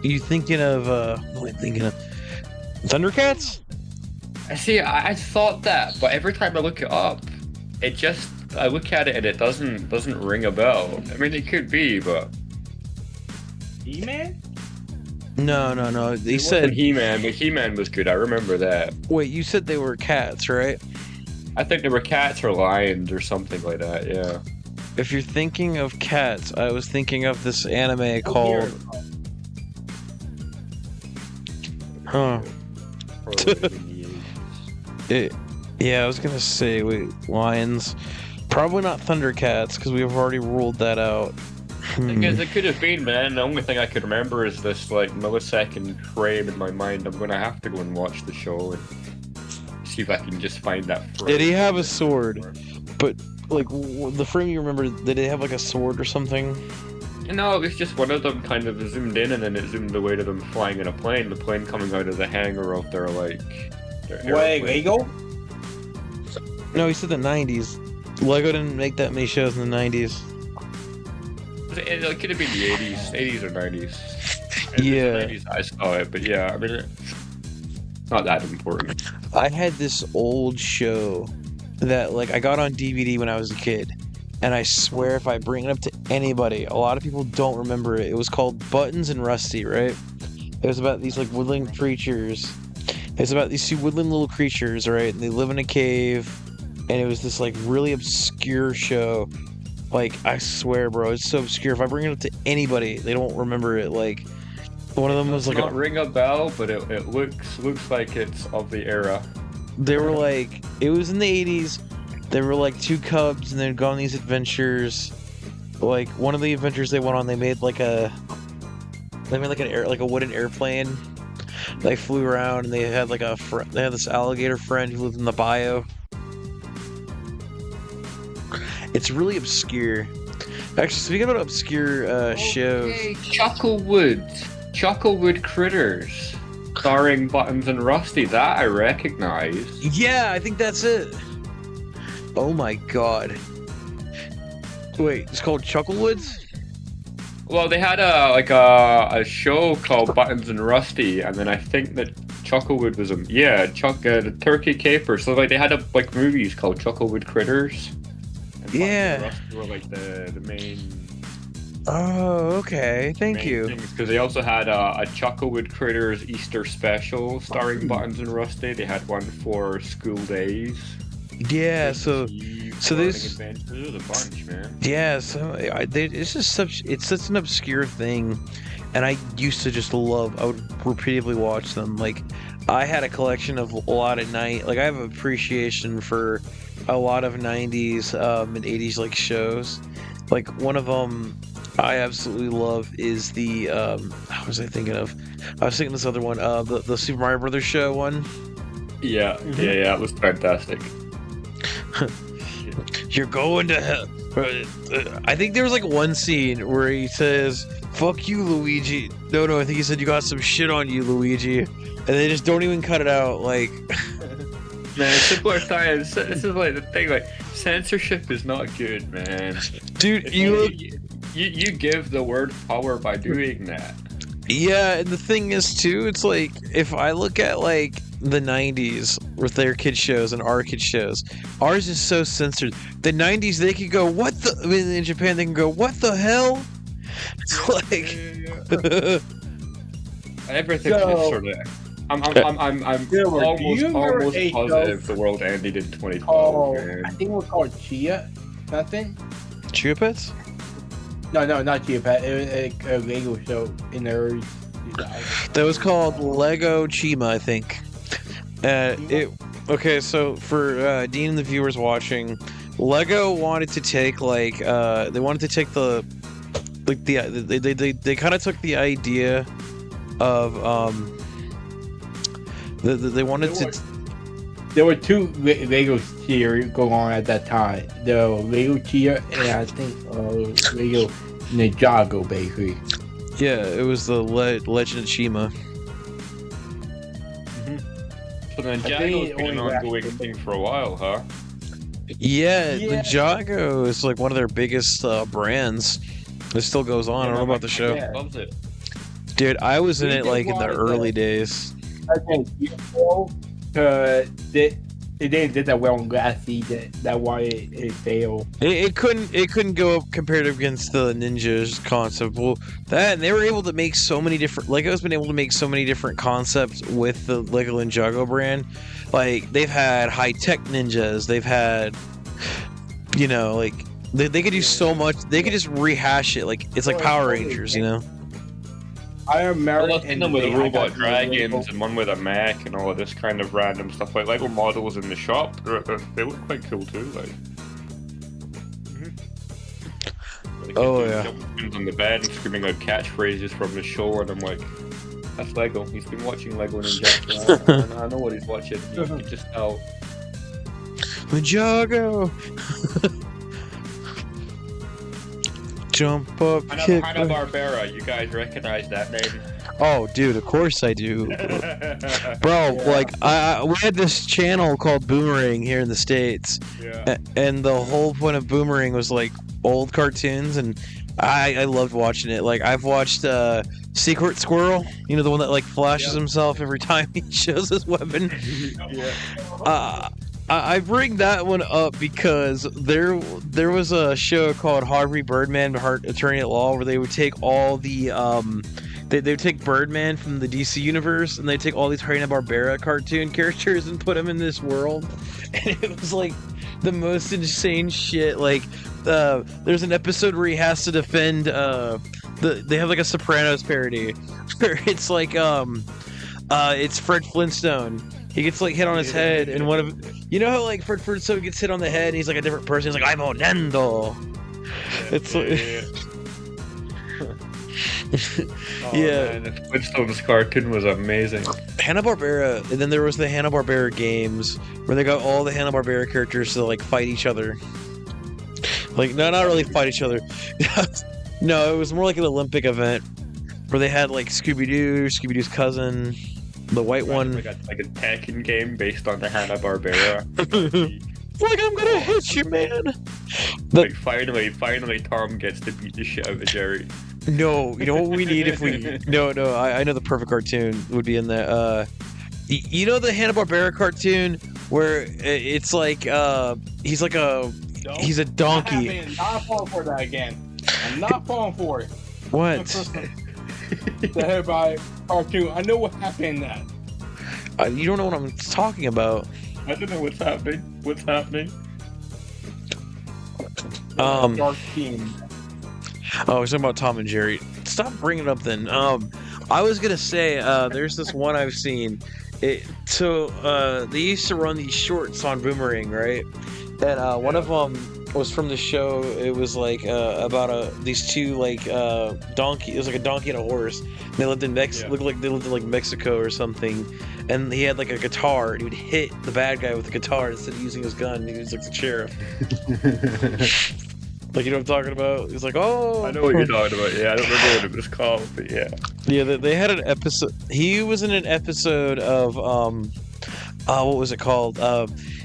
You thinking of what am I thinking of? Thundercats?
I see. I thought that, but every time I look it up, I look at it and it doesn't ring a bell. I mean, it could be, but
He-Man?
No. They
it
said
wasn't He-Man, but He-Man was good. I remember that.
wait, you said they were cats, right?
I think there were cats or lions or something like that. Yeah.
If you're thinking of cats, I was thinking of this anime called yeah, I was gonna say, wait, lions. Probably not Thundercats, because we've already ruled that out.
Because it could have been, man. The only thing I could remember is this like millisecond frame in my mind. I'm gonna have to go and watch the show and see if I can just find that frame.
Did he have a sword? But like the frame you remember, did it have like a sword or something?
No, it was just one of them kind of zoomed in and then it zoomed away to them flying in a plane. The plane coming out of the hangar of their like. Their
Wait,
airplane.
Lego?
No, he said the 90s. Lego didn't make that many shows in the 90s.
It could have been the 80s or 90s.
Yeah.
The 90s I saw it, but yeah, I mean, it's not that important.
I had this old show that like I got on DVD when I was a kid, and I swear if I bring it up to anybody, a lot of people don't remember it. It was called Buttons and Rusty, right? It was about these like woodland creatures. It's about these two woodland little creatures, right? And they live in a cave, and it was this like really obscure show. Like, I swear, bro, it's so obscure. If I bring it up to anybody, they don't remember it. Like, one of them was like
not ring a bell, but it looks like it's of the era.
they were like, it was in the 80s. They were like two cubs, and they'd go on these adventures. Like, one of the adventures they went on, they made like a wooden airplane. They flew around, and they had like they had this alligator friend who lived in the bayou. It's really obscure. Actually, speaking about obscure shows,
Chucklewood Critters, starring Buttons and Rusty. That I recognize.
yeah, I think that's it. Oh my god! Wait, it's called Chucklewoods?
Well, they had a show called Buttons and Rusty, and then I think that Chucklewood was the Turkey Caper. So like they had movies called Chucklewood Critters. And Buttons
Yeah.
and Rusty were like the main.
Oh, okay. Thank you.
Because they also had a Chucklewood Critters Easter special starring Buttons and Rusty. They had one for school days.
Yeah. So this-
Adventures. It was a bunch, man.
yeah. So it's just it's such an obscure thing, and I used to just love. I would repeatedly watch them. Like, I had a collection of a lot at night. Like, I have appreciation for a lot of 90s and 80s like shows. Like, one of them I absolutely love is the what was I thinking of? I was thinking this other one, the Super Mario Brothers show one.
Yeah, it was fantastic.
You're going to hell. I think there was like one scene where he says, "Fuck you, Luigi." No, I think he said, "You got some shit on you, Luigi," and they just don't even cut it out. Like,
man, simpler times. This is like the thing. Like, censorship is not good, man.
dude,
You give the word power by doing that.
Yeah, and the thing is too, it's like if I look at like the 90s with their kid shows and our kid shows, ours is so censored. The 90s they could go, what the, I mean, in Japan they can go, what the hell? It's like
everything
So-
is sort of. I'm
Gilbert,
almost
do you remember a
positive
show
the world ended in 2012.
called,
man.
I think it was called Chia something.
Chia Pets?
No, not Chia Pet. It was a Lego show in the early 2000s.
That was called Lego Chima, I think. Okay, so for Dean and the viewers watching, Lego wanted to take they kind of took the idea of they wanted to.
There were two Lego series going on at that time. The Lego Chia and I think Lego Ninjago, basically.
Yeah, it was the Legend of Chima.
So then
think
Jago's
it
been an
only
ongoing
lasted-
thing for a while, huh?
Yeah,
Yeah.
Ninjago is like one of their biggest brands. It still goes on. I don't know about the show.
Yeah.
Loves it.
Dude, I was in
We
it
did
like in the
one of
early
the-
days.
Okay, it didn't did that well last season. That's why it failed.
It couldn't go up compared against the Ninjas concept. Well, that they were able to make so many different. Lego's been able to make so many different concepts with the Lego Ninjago brand. Like they've had high tech ninjas. They've had, like they could do so much. They could just rehash it. Like it's like Power Rangers,
I remember
Well,
in
them with
the
the
day I
robot
got
dragons and one with a mech and all of this kind of random stuff like Lego models in the shop. They look quite cool too. Like, the kid
Oh,
doing
yeah.
jumping on the bed and screaming out catchphrases from the show, and I'm like, that's Lego. He's been watching Lego Ninja. I know what he's watching. You can just tell.
Ninjago. Jump up, kick.
Hanna-Barbera, you guys recognize that name?
Oh, dude, of course I do. Bro,
Yeah.
like we had this channel called Boomerang here in the States.
Yeah.
And the whole point of Boomerang was like old cartoons, and I loved watching it. Like I've watched Secret Squirrel, the one that like flashes
Yeah.
himself every time he shows his weapon.
Yeah.
I bring that one up because there was a show called Harvey Birdman, Attorney at Law, where they would take all the they would take Birdman from the DC universe and they take all these Hanna-Barbera cartoon characters and put them in this world, and it was like the most insane shit. Like there's an episode where he has to defend they have like a Sopranos parody where it's like it's Fred Flintstone. He gets like hit on his head, and one of how like Fred Flintstone gets hit on the head, and he's like a different person. He's like, I'm Onendo. It's Yeah.
Man, the Flintstones cartoon was amazing.
Hanna-Barbera, and then there was the Hanna-Barbera games where they got all the Hanna-Barbera characters to like fight each other. Like, no, not really fight each other. No, it was more like an Olympic event where they had like Scooby-Doo, Scooby-Doo's cousin, the white one.
Like a Tekken game based on the Hanna-Barbera.
Like, I'm gonna hit you, man.
Like finally Tom gets to beat the shit out of Jerry.
No, you know what we need if we... No, I know the perfect cartoon would be in there. You know the Hanna-Barbera cartoon where it's like, he's like he's a donkey.
I'm not falling for that again. I'm not falling for it.
What?
The Hanna-Barbera cartoon. I know what happened in that.
You don't know what I'm talking about.
I don't know what's happening. What's happening?
Dark Team.
Oh, we're talking about Tom and Jerry. Stop bringing it up then. I was gonna say, there's this one I've seen. They used to run these shorts on Boomerang, right? And one of them, was from the show. It was like about these two like donkey. It was like a donkey and a horse. And they lived in looked like they lived in like Mexico or something. And he had like a guitar. And he would hit the bad guy with the guitar instead of using his gun. He was like the sheriff. Like, you know what I'm talking about? He's like, oh.
I know what you're talking about. Yeah, I don't remember what it was called, but yeah.
Yeah, they had an episode. He was in an episode of what was it called?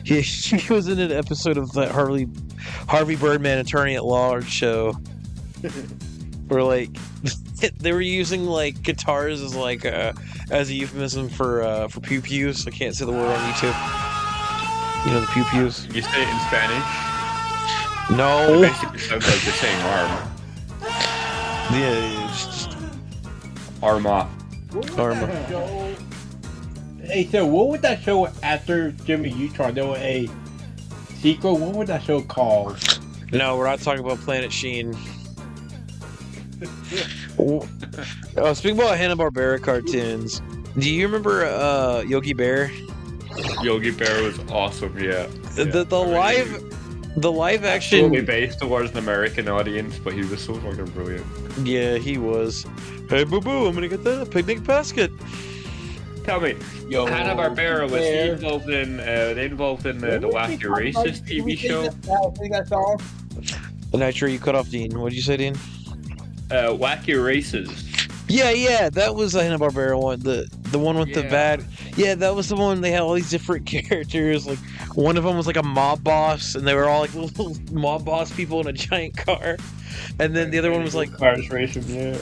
He was in an episode of that Harvey Birdman Attorney at Law show, where like they were using like guitars as like as a euphemism for pew pews. I can't say the word on YouTube. You know the pew pews.
You say it in Spanish?
No.
It basically sounds like you're saying arm.
Yeah. Just
Arma.
Arma.
Hey, so what would that show after Jimmy Neutron? There was a sequel. What would that show called?
No, we're not talking about Planet Sheen. Speaking about Hanna-Barbera cartoons, do you remember Yogi Bear?
Yogi Bear was awesome, yeah.
The live action
Totally based towards an American audience, but he was so fucking brilliant.
Yeah, he was. Hey, boo boo, I'm gonna get the picnic basket.
Tell me,
Yo,
Hanna-Barbera, was he involved in, the Wacky Racist TV show?
Sing that song?
I'm not sure you cut off Dean. What did you say, Dean?
Wacky Racist.
Yeah, that was the Hanna-Barbera one. The one with the bad. Yeah, that was the one. They had all these different characters. Like one of them was like a mob boss, and they were all like little mob boss people in a giant car. And then the other one was like
Cars Racing, yeah.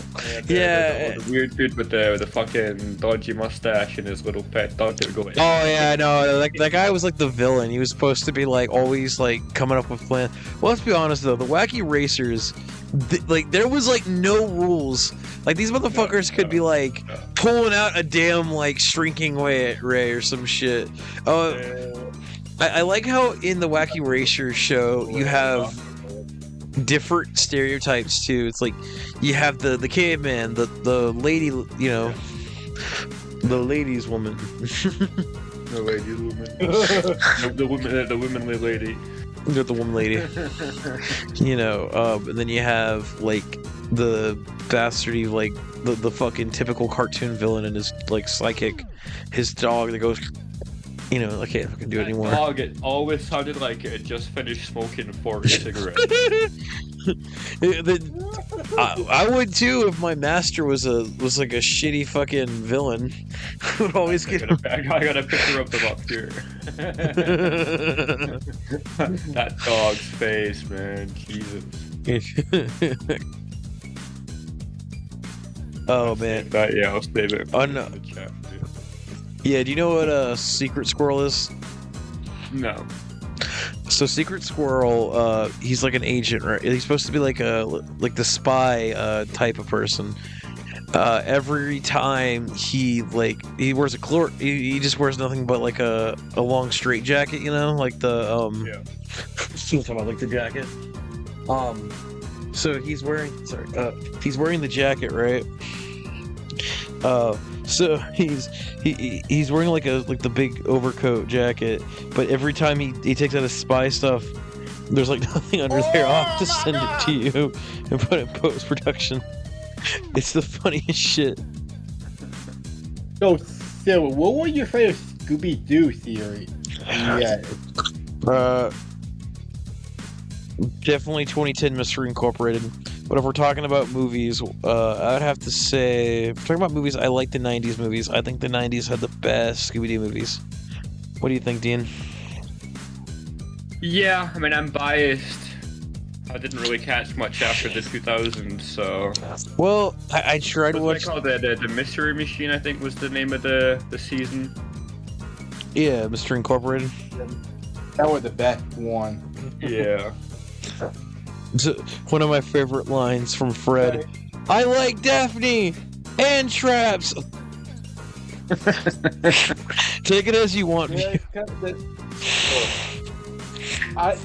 The weird dude with the fucking dodgy mustache and his little pet dog that would go.
Oh yeah, I know. Like that guy was like the villain. He was supposed to be like always like coming up with plans. Well, let's be honest though, the Wacky Racers, like there was like no rules. Like these motherfuckers could be like pulling out a damn like shrinking ray or some shit. I like how in the Wacky Racer show you have different stereotypes too. It's like you have the caveman, the lady, you know, the ladies woman.
The ladies woman. the womanly lady.
The woman lady. You know, and then you have like the bastardy, like the fucking typical cartoon villain and his like psychic, his dog that goes. You know, I can't fucking do it anymore.
Dog, it always sounded like it had just finished smoking 40 cigarettes.
I would too if my master was like a shitty fucking villain. Would always get.
I got a picture of them up here. That dog's face, man. Jesus.
Oh man.
Yeah, I'll save it.
Oh no.
The chat, dude.
Yeah, do you know what a secret squirrel is?
No.
So Secret Squirrel, he's like an agent, right? He's supposed to be like the spy type of person. Every time he wears a he just wears nothing but like a long straight jacket, you know, like the talking about like the jacket. So he's wearing the jacket, right? So he's wearing like the big overcoat jacket, but every time he takes out his spy stuff, there's like nothing under there. I'll have to send it to you and put it in post-production. It's the funniest shit.
So, what was your favorite Scooby-Doo theory? Yeah.
Definitely 2010 Mystery Incorporated. But if we're talking about movies, I'd have to say, if we're talking about movies, I like the 90s movies. I think the 90s had the best Scooby-Doo movies. What do you think, Dean?
Yeah, I mean, I'm biased. I didn't really catch much after the 2000s, so...
Well, I tried to watch...
The Mystery Machine, I think, was the name of the season.
Yeah, Mystery Incorporated.
That was the best one.
Yeah.
One of my favorite lines from Fred. I like Daphne and traps. Take it as you want me.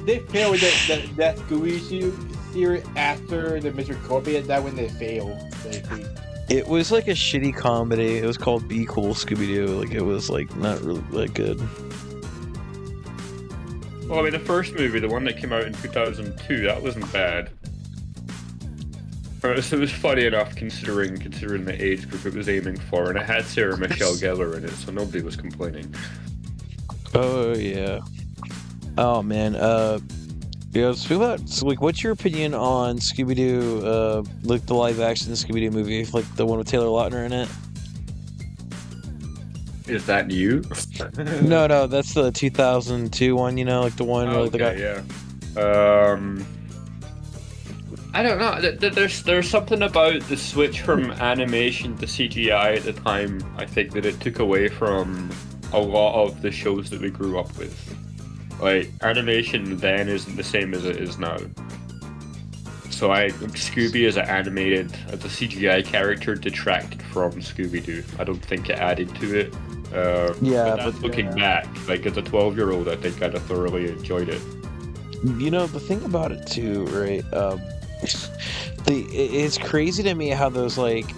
They failed with that Scooby-Doo series after the Mr. Incorporated. That when they failed, basically.
It was like a shitty comedy. It was called Be Cool Scooby-Doo. Like it was like not really that good.
Well, I mean, the first movie, the one that came out in 2002, that wasn't bad. So it was funny enough considering the age group it was aiming for, and it had Sarah Michelle Gellar in it, so nobody was complaining.
Oh yeah. Oh man. Yeah. Speak about. So, like, what's your opinion on Scooby Doo? Like the live action Scooby Doo movie, like the one with Taylor Lautner in it.
Is that you?
No, that's the 2002 one. You know, like the one where like, the guy.
Yeah. I don't know. There's something about the switch from animation to CGI at the time. I think that it took away from a lot of the shows that we grew up with. Like, animation then isn't the same as it is now. So Scooby as a CGI character detracted from Scooby-Doo. I don't think it added to it. But looking back, like as a 12-year-old, I think I'd have thoroughly enjoyed it.
You know, the thing about it too, right? It's crazy to me how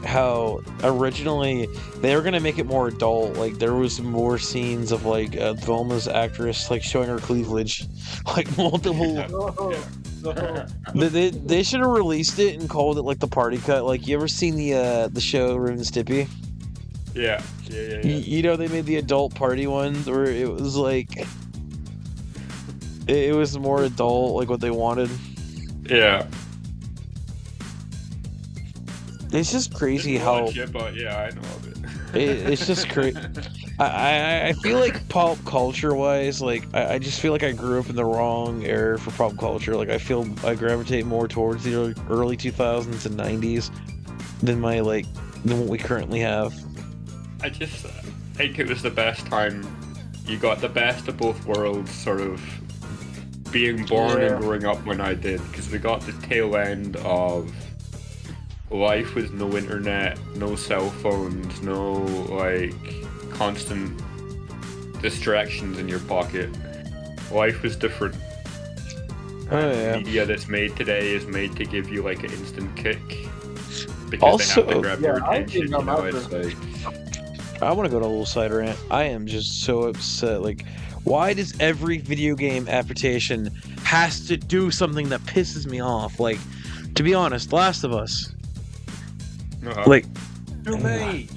how originally they were gonna make it more adult. Like there was more scenes of like Velma's actress like showing her cleavage, like multiple. They should have released it and called it like the party cut. Like you ever seen the show Ren and Stimpy?
Yeah.
You know they made the adult party ones where it was like it was more adult, like what they wanted.
Yeah.
It's just crazy how.
But yeah, I know of it.
It's just crazy. I feel like pop culture wise, like I just feel like I grew up in the wrong era for pop culture. Like I feel I gravitate more towards the early 2000s and 90s than what we currently have.
I just think it was the best time. You got the best of both worlds, sort of being born and growing up when I did, because we got the tail end of life with no internet, no cell phones, no like constant distractions in your pocket. Life was different. The media that's made today is made to give you like an instant kick because they have to grab your attention. It's like,
I want to go to a little side rant. I am just so upset. Like, why does every video game adaptation has to do something that pisses me off? Like, to be honest, Last of Us. Like,
Too many.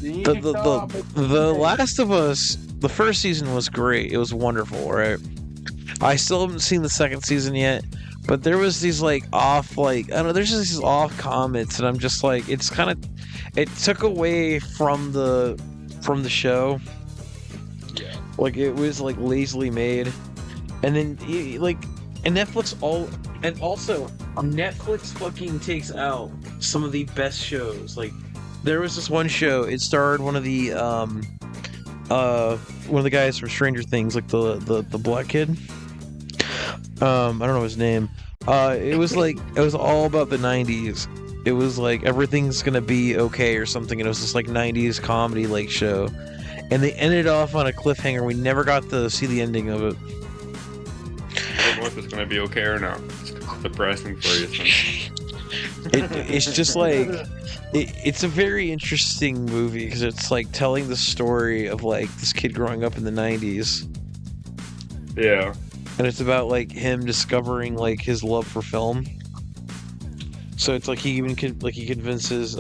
the Last of Us, the first season was great. It was wonderful, right? I still haven't seen the second season yet, but there was these like off, like I don't know, there's just these off comments, and I'm just like, it took away from the show.
yeah.
Like it was like lazily made, and then and Netflix fucking takes out some of the best shows. Like there was this one show. It starred one of the guys from Stranger Things, like the black kid. I don't know his name. It was all about the 90s. It was like Everything's Gonna Be Okay or something, and it was this like 90s comedy like show. And they ended off on a cliffhanger. We never got to see the ending of it.
I don't know if it's gonna be okay or not. It's depressing for you.
It's just like it's a very interesting movie because it's like telling the story of like this kid growing up in the 90s.
Yeah.
And it's about like him discovering like his love for film. So it's like he convinces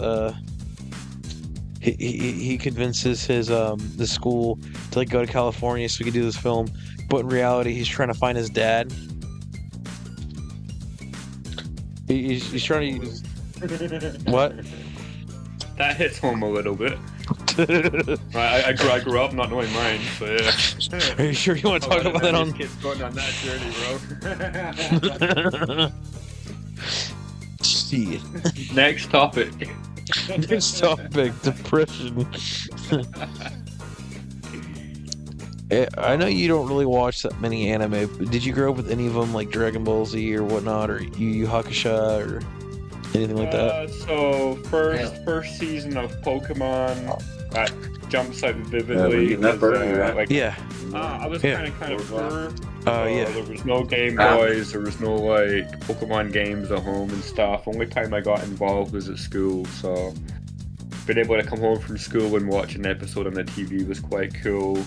he convinces his the school to like go to California so he could do this film, but in reality he's trying to find his dad. He's trying to use what?
That hits home a little bit. I grew up not knowing mine, so yeah.
Are you sure you want to talk about that on?
Kids going on that journey, bro.
Shit.
Next topic.
Next topic: depression. I know you don't really watch that many anime, but did you grow up with any of them, like Dragon Ball Z or whatnot, or Yu Yu Hakusho, or anything like that?
So first season of Pokemon that jumps out vividly.
I
was kind of poor.
There
was no Game Boys. There was no like Pokemon games at home and stuff. Only time I got involved was at school. So being able to come home from school and watch an episode on the TV was quite cool.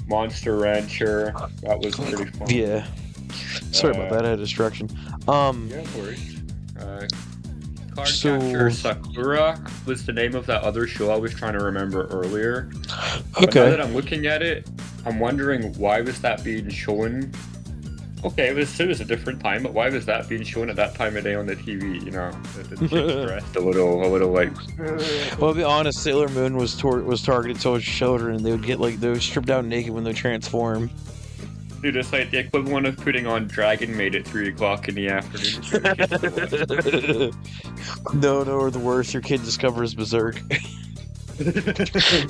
Monster Rancher. That was pretty fun.
Yeah. Sorry about that. I had a distraction.
Yeah, no worries. Cardcaptor Sakura was the name of that other show I was trying to remember earlier. But now that I'm looking at it, I'm wondering why was that being shown. Okay, it was a different time, but why was that being shown at that time of day on the TV? You know, the chick's dressed a little like.
Well, to be honest, Sailor Moon was targeted towards children. They would strip down naked when they transform.
Dude, it's like the equivalent of putting on Dragon Maid at 3 o'clock in the afternoon.
No, or the worst, your kid discovers Berserk.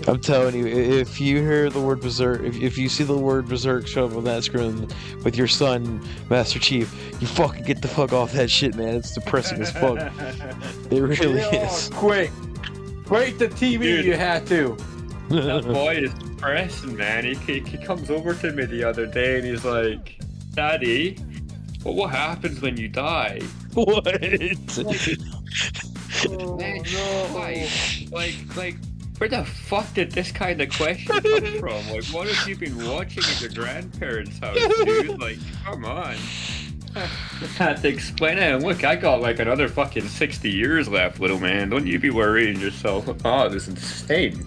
I'm telling you, if you hear the word Berserk, if you see the word Berserk show up on that screen with your son, Master Chief, you fucking get the fuck off that shit, man. It's depressing as fuck. It really is.
Quick! Break the TV,
Dude.
you had to!
That boy is depressing, man. He comes over to me the other day and he's like, Daddy, what happens when you die?
What?
Man, like, where the fuck did this kind of question come from? Like, what have you been watching at your grandparents' house, dude? Like, come on. I had to explain it. And look, I got like another fucking 60 years left, little man. Don't you be worrying yourself. Oh, this is insane.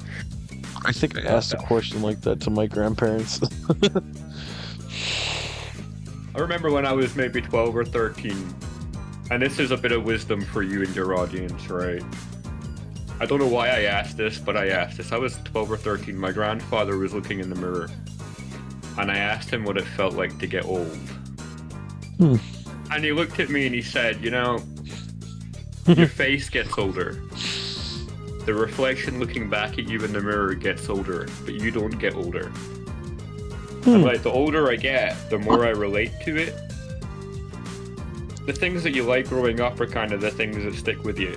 I think I asked a question like that to my grandparents.
I remember when I was maybe 12 or 13, and this is a bit of wisdom for you and your audience, right? I don't know why I asked this, but I asked this. I was 12 or 13. My grandfather was looking in the mirror, and I asked him what it felt like to get old. And he looked at me and he said, you know, your face gets older. The reflection looking back at you in the mirror gets older, but you don't get older. And like, the older I get, the more I relate to it. The things that you like growing up are kind of the things that stick with you.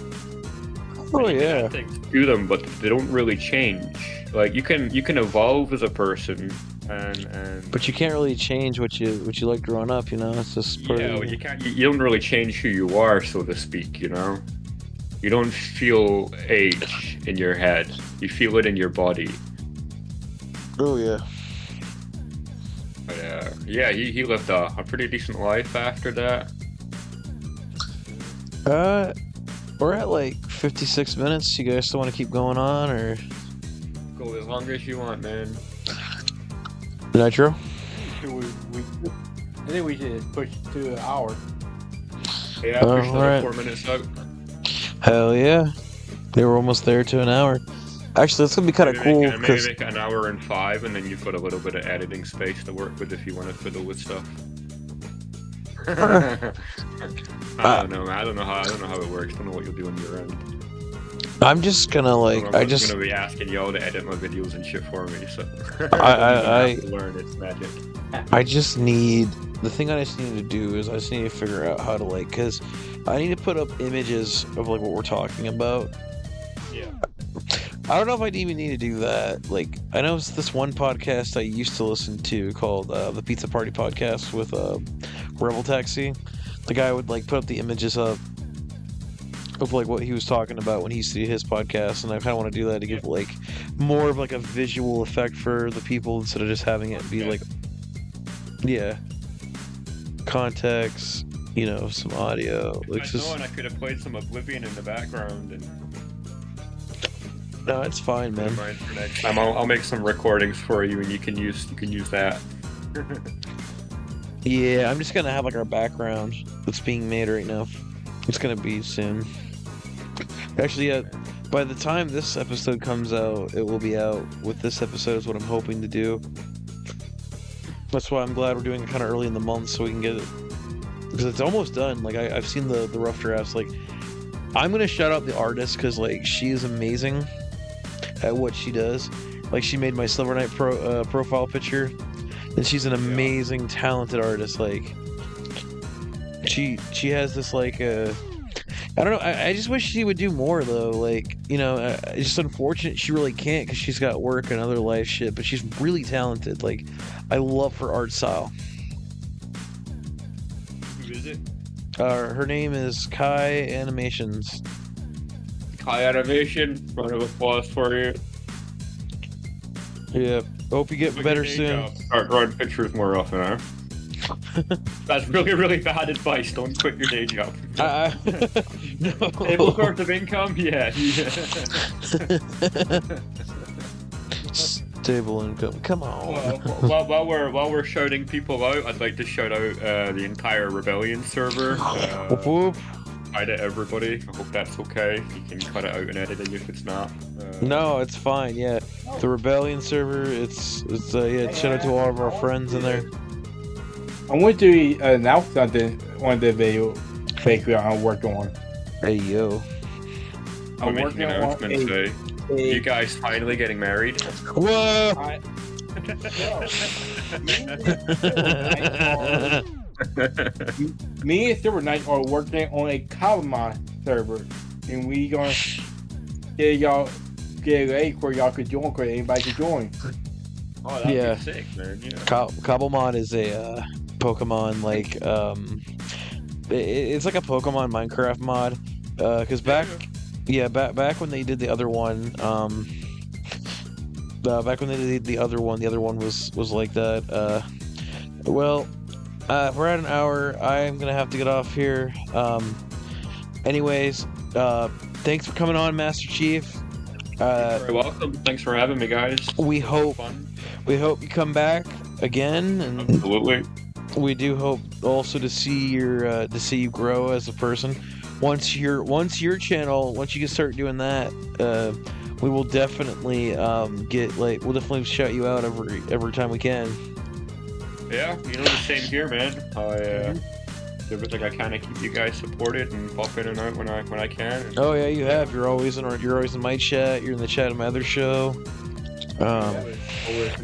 Oh
You can
yeah.
add things to them, but they don't really change. Like, you can evolve as a person, and
But you can't really change what you like growing up, you know. It's just part
yeah,
of
well, you don't really change who you are, so to speak. You know, you don't feel age in your head. You feel it in your body.
Oh yeah.
But, yeah, he lived a pretty decent life after that.
We're at like 56 minutes. You guys still want to keep going on, or
Go as long as you want, man.
Nitro?
I think we should push to an hour.
Yeah, push another
Alright.
4 minutes out.
Hell yeah. They were almost there to an hour. Actually, that's gonna be kind of cool
Maybe
because
make it an hour and 5, and then you've got a little bit of editing space to work with if you want to fiddle with stuff. I don't know how it works. Don't know what you'll do on your end.
I'm just gonna like
I'm gonna be asking y'all to edit my videos and shit for me. So
I
have to learn its magic.
I just need the thing I just need to do is I just need to figure out how to like because I need to put up images of like what we're talking about.
Yeah.
I don't know if I even need to do that. Like, I know it's this one podcast I used to listen to called the Pizza Party Podcast with Rebel Taxi. The guy would like put up the images up of like what he was talking about when he used to do his podcast, and I kind of want to do that to give like more of like a visual effect for the people instead of just having it be like, yeah, context, you know, some audio. Like,
I
just
know, and I could have played some Oblivion in the background. And
no, it's fine, man.
never mind, for next time, I'll make some recordings for you, and you can use that.
Yeah, I'm just gonna have like our background that's being made right now. It's gonna be soon. Actually, yeah, by the time this episode comes out, it will be out with this episode is what I'm hoping to do. That's why I'm glad we're doing it kind of early in the month so we can get it. Because it's almost done. Like, I've seen the rough drafts. Like, I'm gonna shout out the artist because, like, she is amazing at what she does. Like, she made my Silver Knight profile picture. And she's an amazing, talented artist. Like, she has this like I don't know. I just wish she would do more though. Like, you know, it's just unfortunate she really can't because she's got work and other life shit. But she's really talented. Like, I love her art style.
Who is it?
Her name is Kai Animations.
Kai Animation. Round of applause for you.
Yeah. Hope you get better soon.
Start drawing pictures more often, huh? That's really, really bad advice. Don't quit your day job.
No.
Stable source of income? Yeah.
Stable income. Come on.
While we're shouting people out, I'd like to shout out the entire Rebellion server.
Whoop whoop.
Hi to everybody. I hope that's okay. You can cut it out and edit it if it's not.
No, it's fine. Yeah, the Rebellion server. It's yeah. Shout out to all of our friends in there.
I want to announce something on the video basically I'm working on.
Hey yo.
I'm
making
working
an
on
announcement today. You guys finally getting married?
Whoa.
Me and Silver Knight are working on a Kalamon server, and we gonna get y'all get a link where y'all could join, where anybody can join.
Oh, that'd
Yeah.
be sick, man. Yeah.
Cobblemon is a Pokemon like it's like a Pokemon Minecraft mod. Cause back when they did the other one, back when they did the other one was like that. Well, we're at an hour. I'm gonna have to get off here. Anyways, thanks for coming on, Master Chief.
You're very welcome. Thanks for having me, guys.
We hope
Fun.
you come back again, and
Absolutely.
we do hope also to see you grow as a person. Once you can start doing that, we will definitely we'll definitely shout you out every time we can.
Yeah, the same here, man. I do everything I can to keep you guys supported and pop in and out when I can. And,
Oh yeah, you have. You're always in my chat. You're in the chat of my other show.
and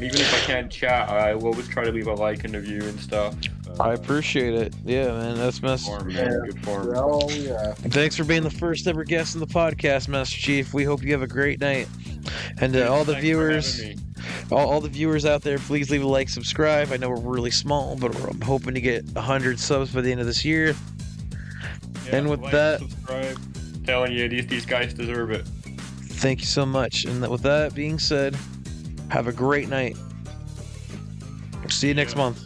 even if I can't chat, I will always try to leave a like and a view and stuff.
I appreciate it. Yeah, man, that's
Good form, man. Good form.
Oh yeah.
Thanks for being the first ever guest in the podcast, Master Chief. We hope you have a great night. And all the
Thanks for
viewers,
having me.
all the viewers out there, please leave a like, subscribe. I know we're really small, but I'm hoping to get 100 subs by the end of this year.
Yeah,
and with
like,
that-
subscribe. Telling you, these guys deserve it.
Thank you so much. And with that being said, have a great night. See you next month.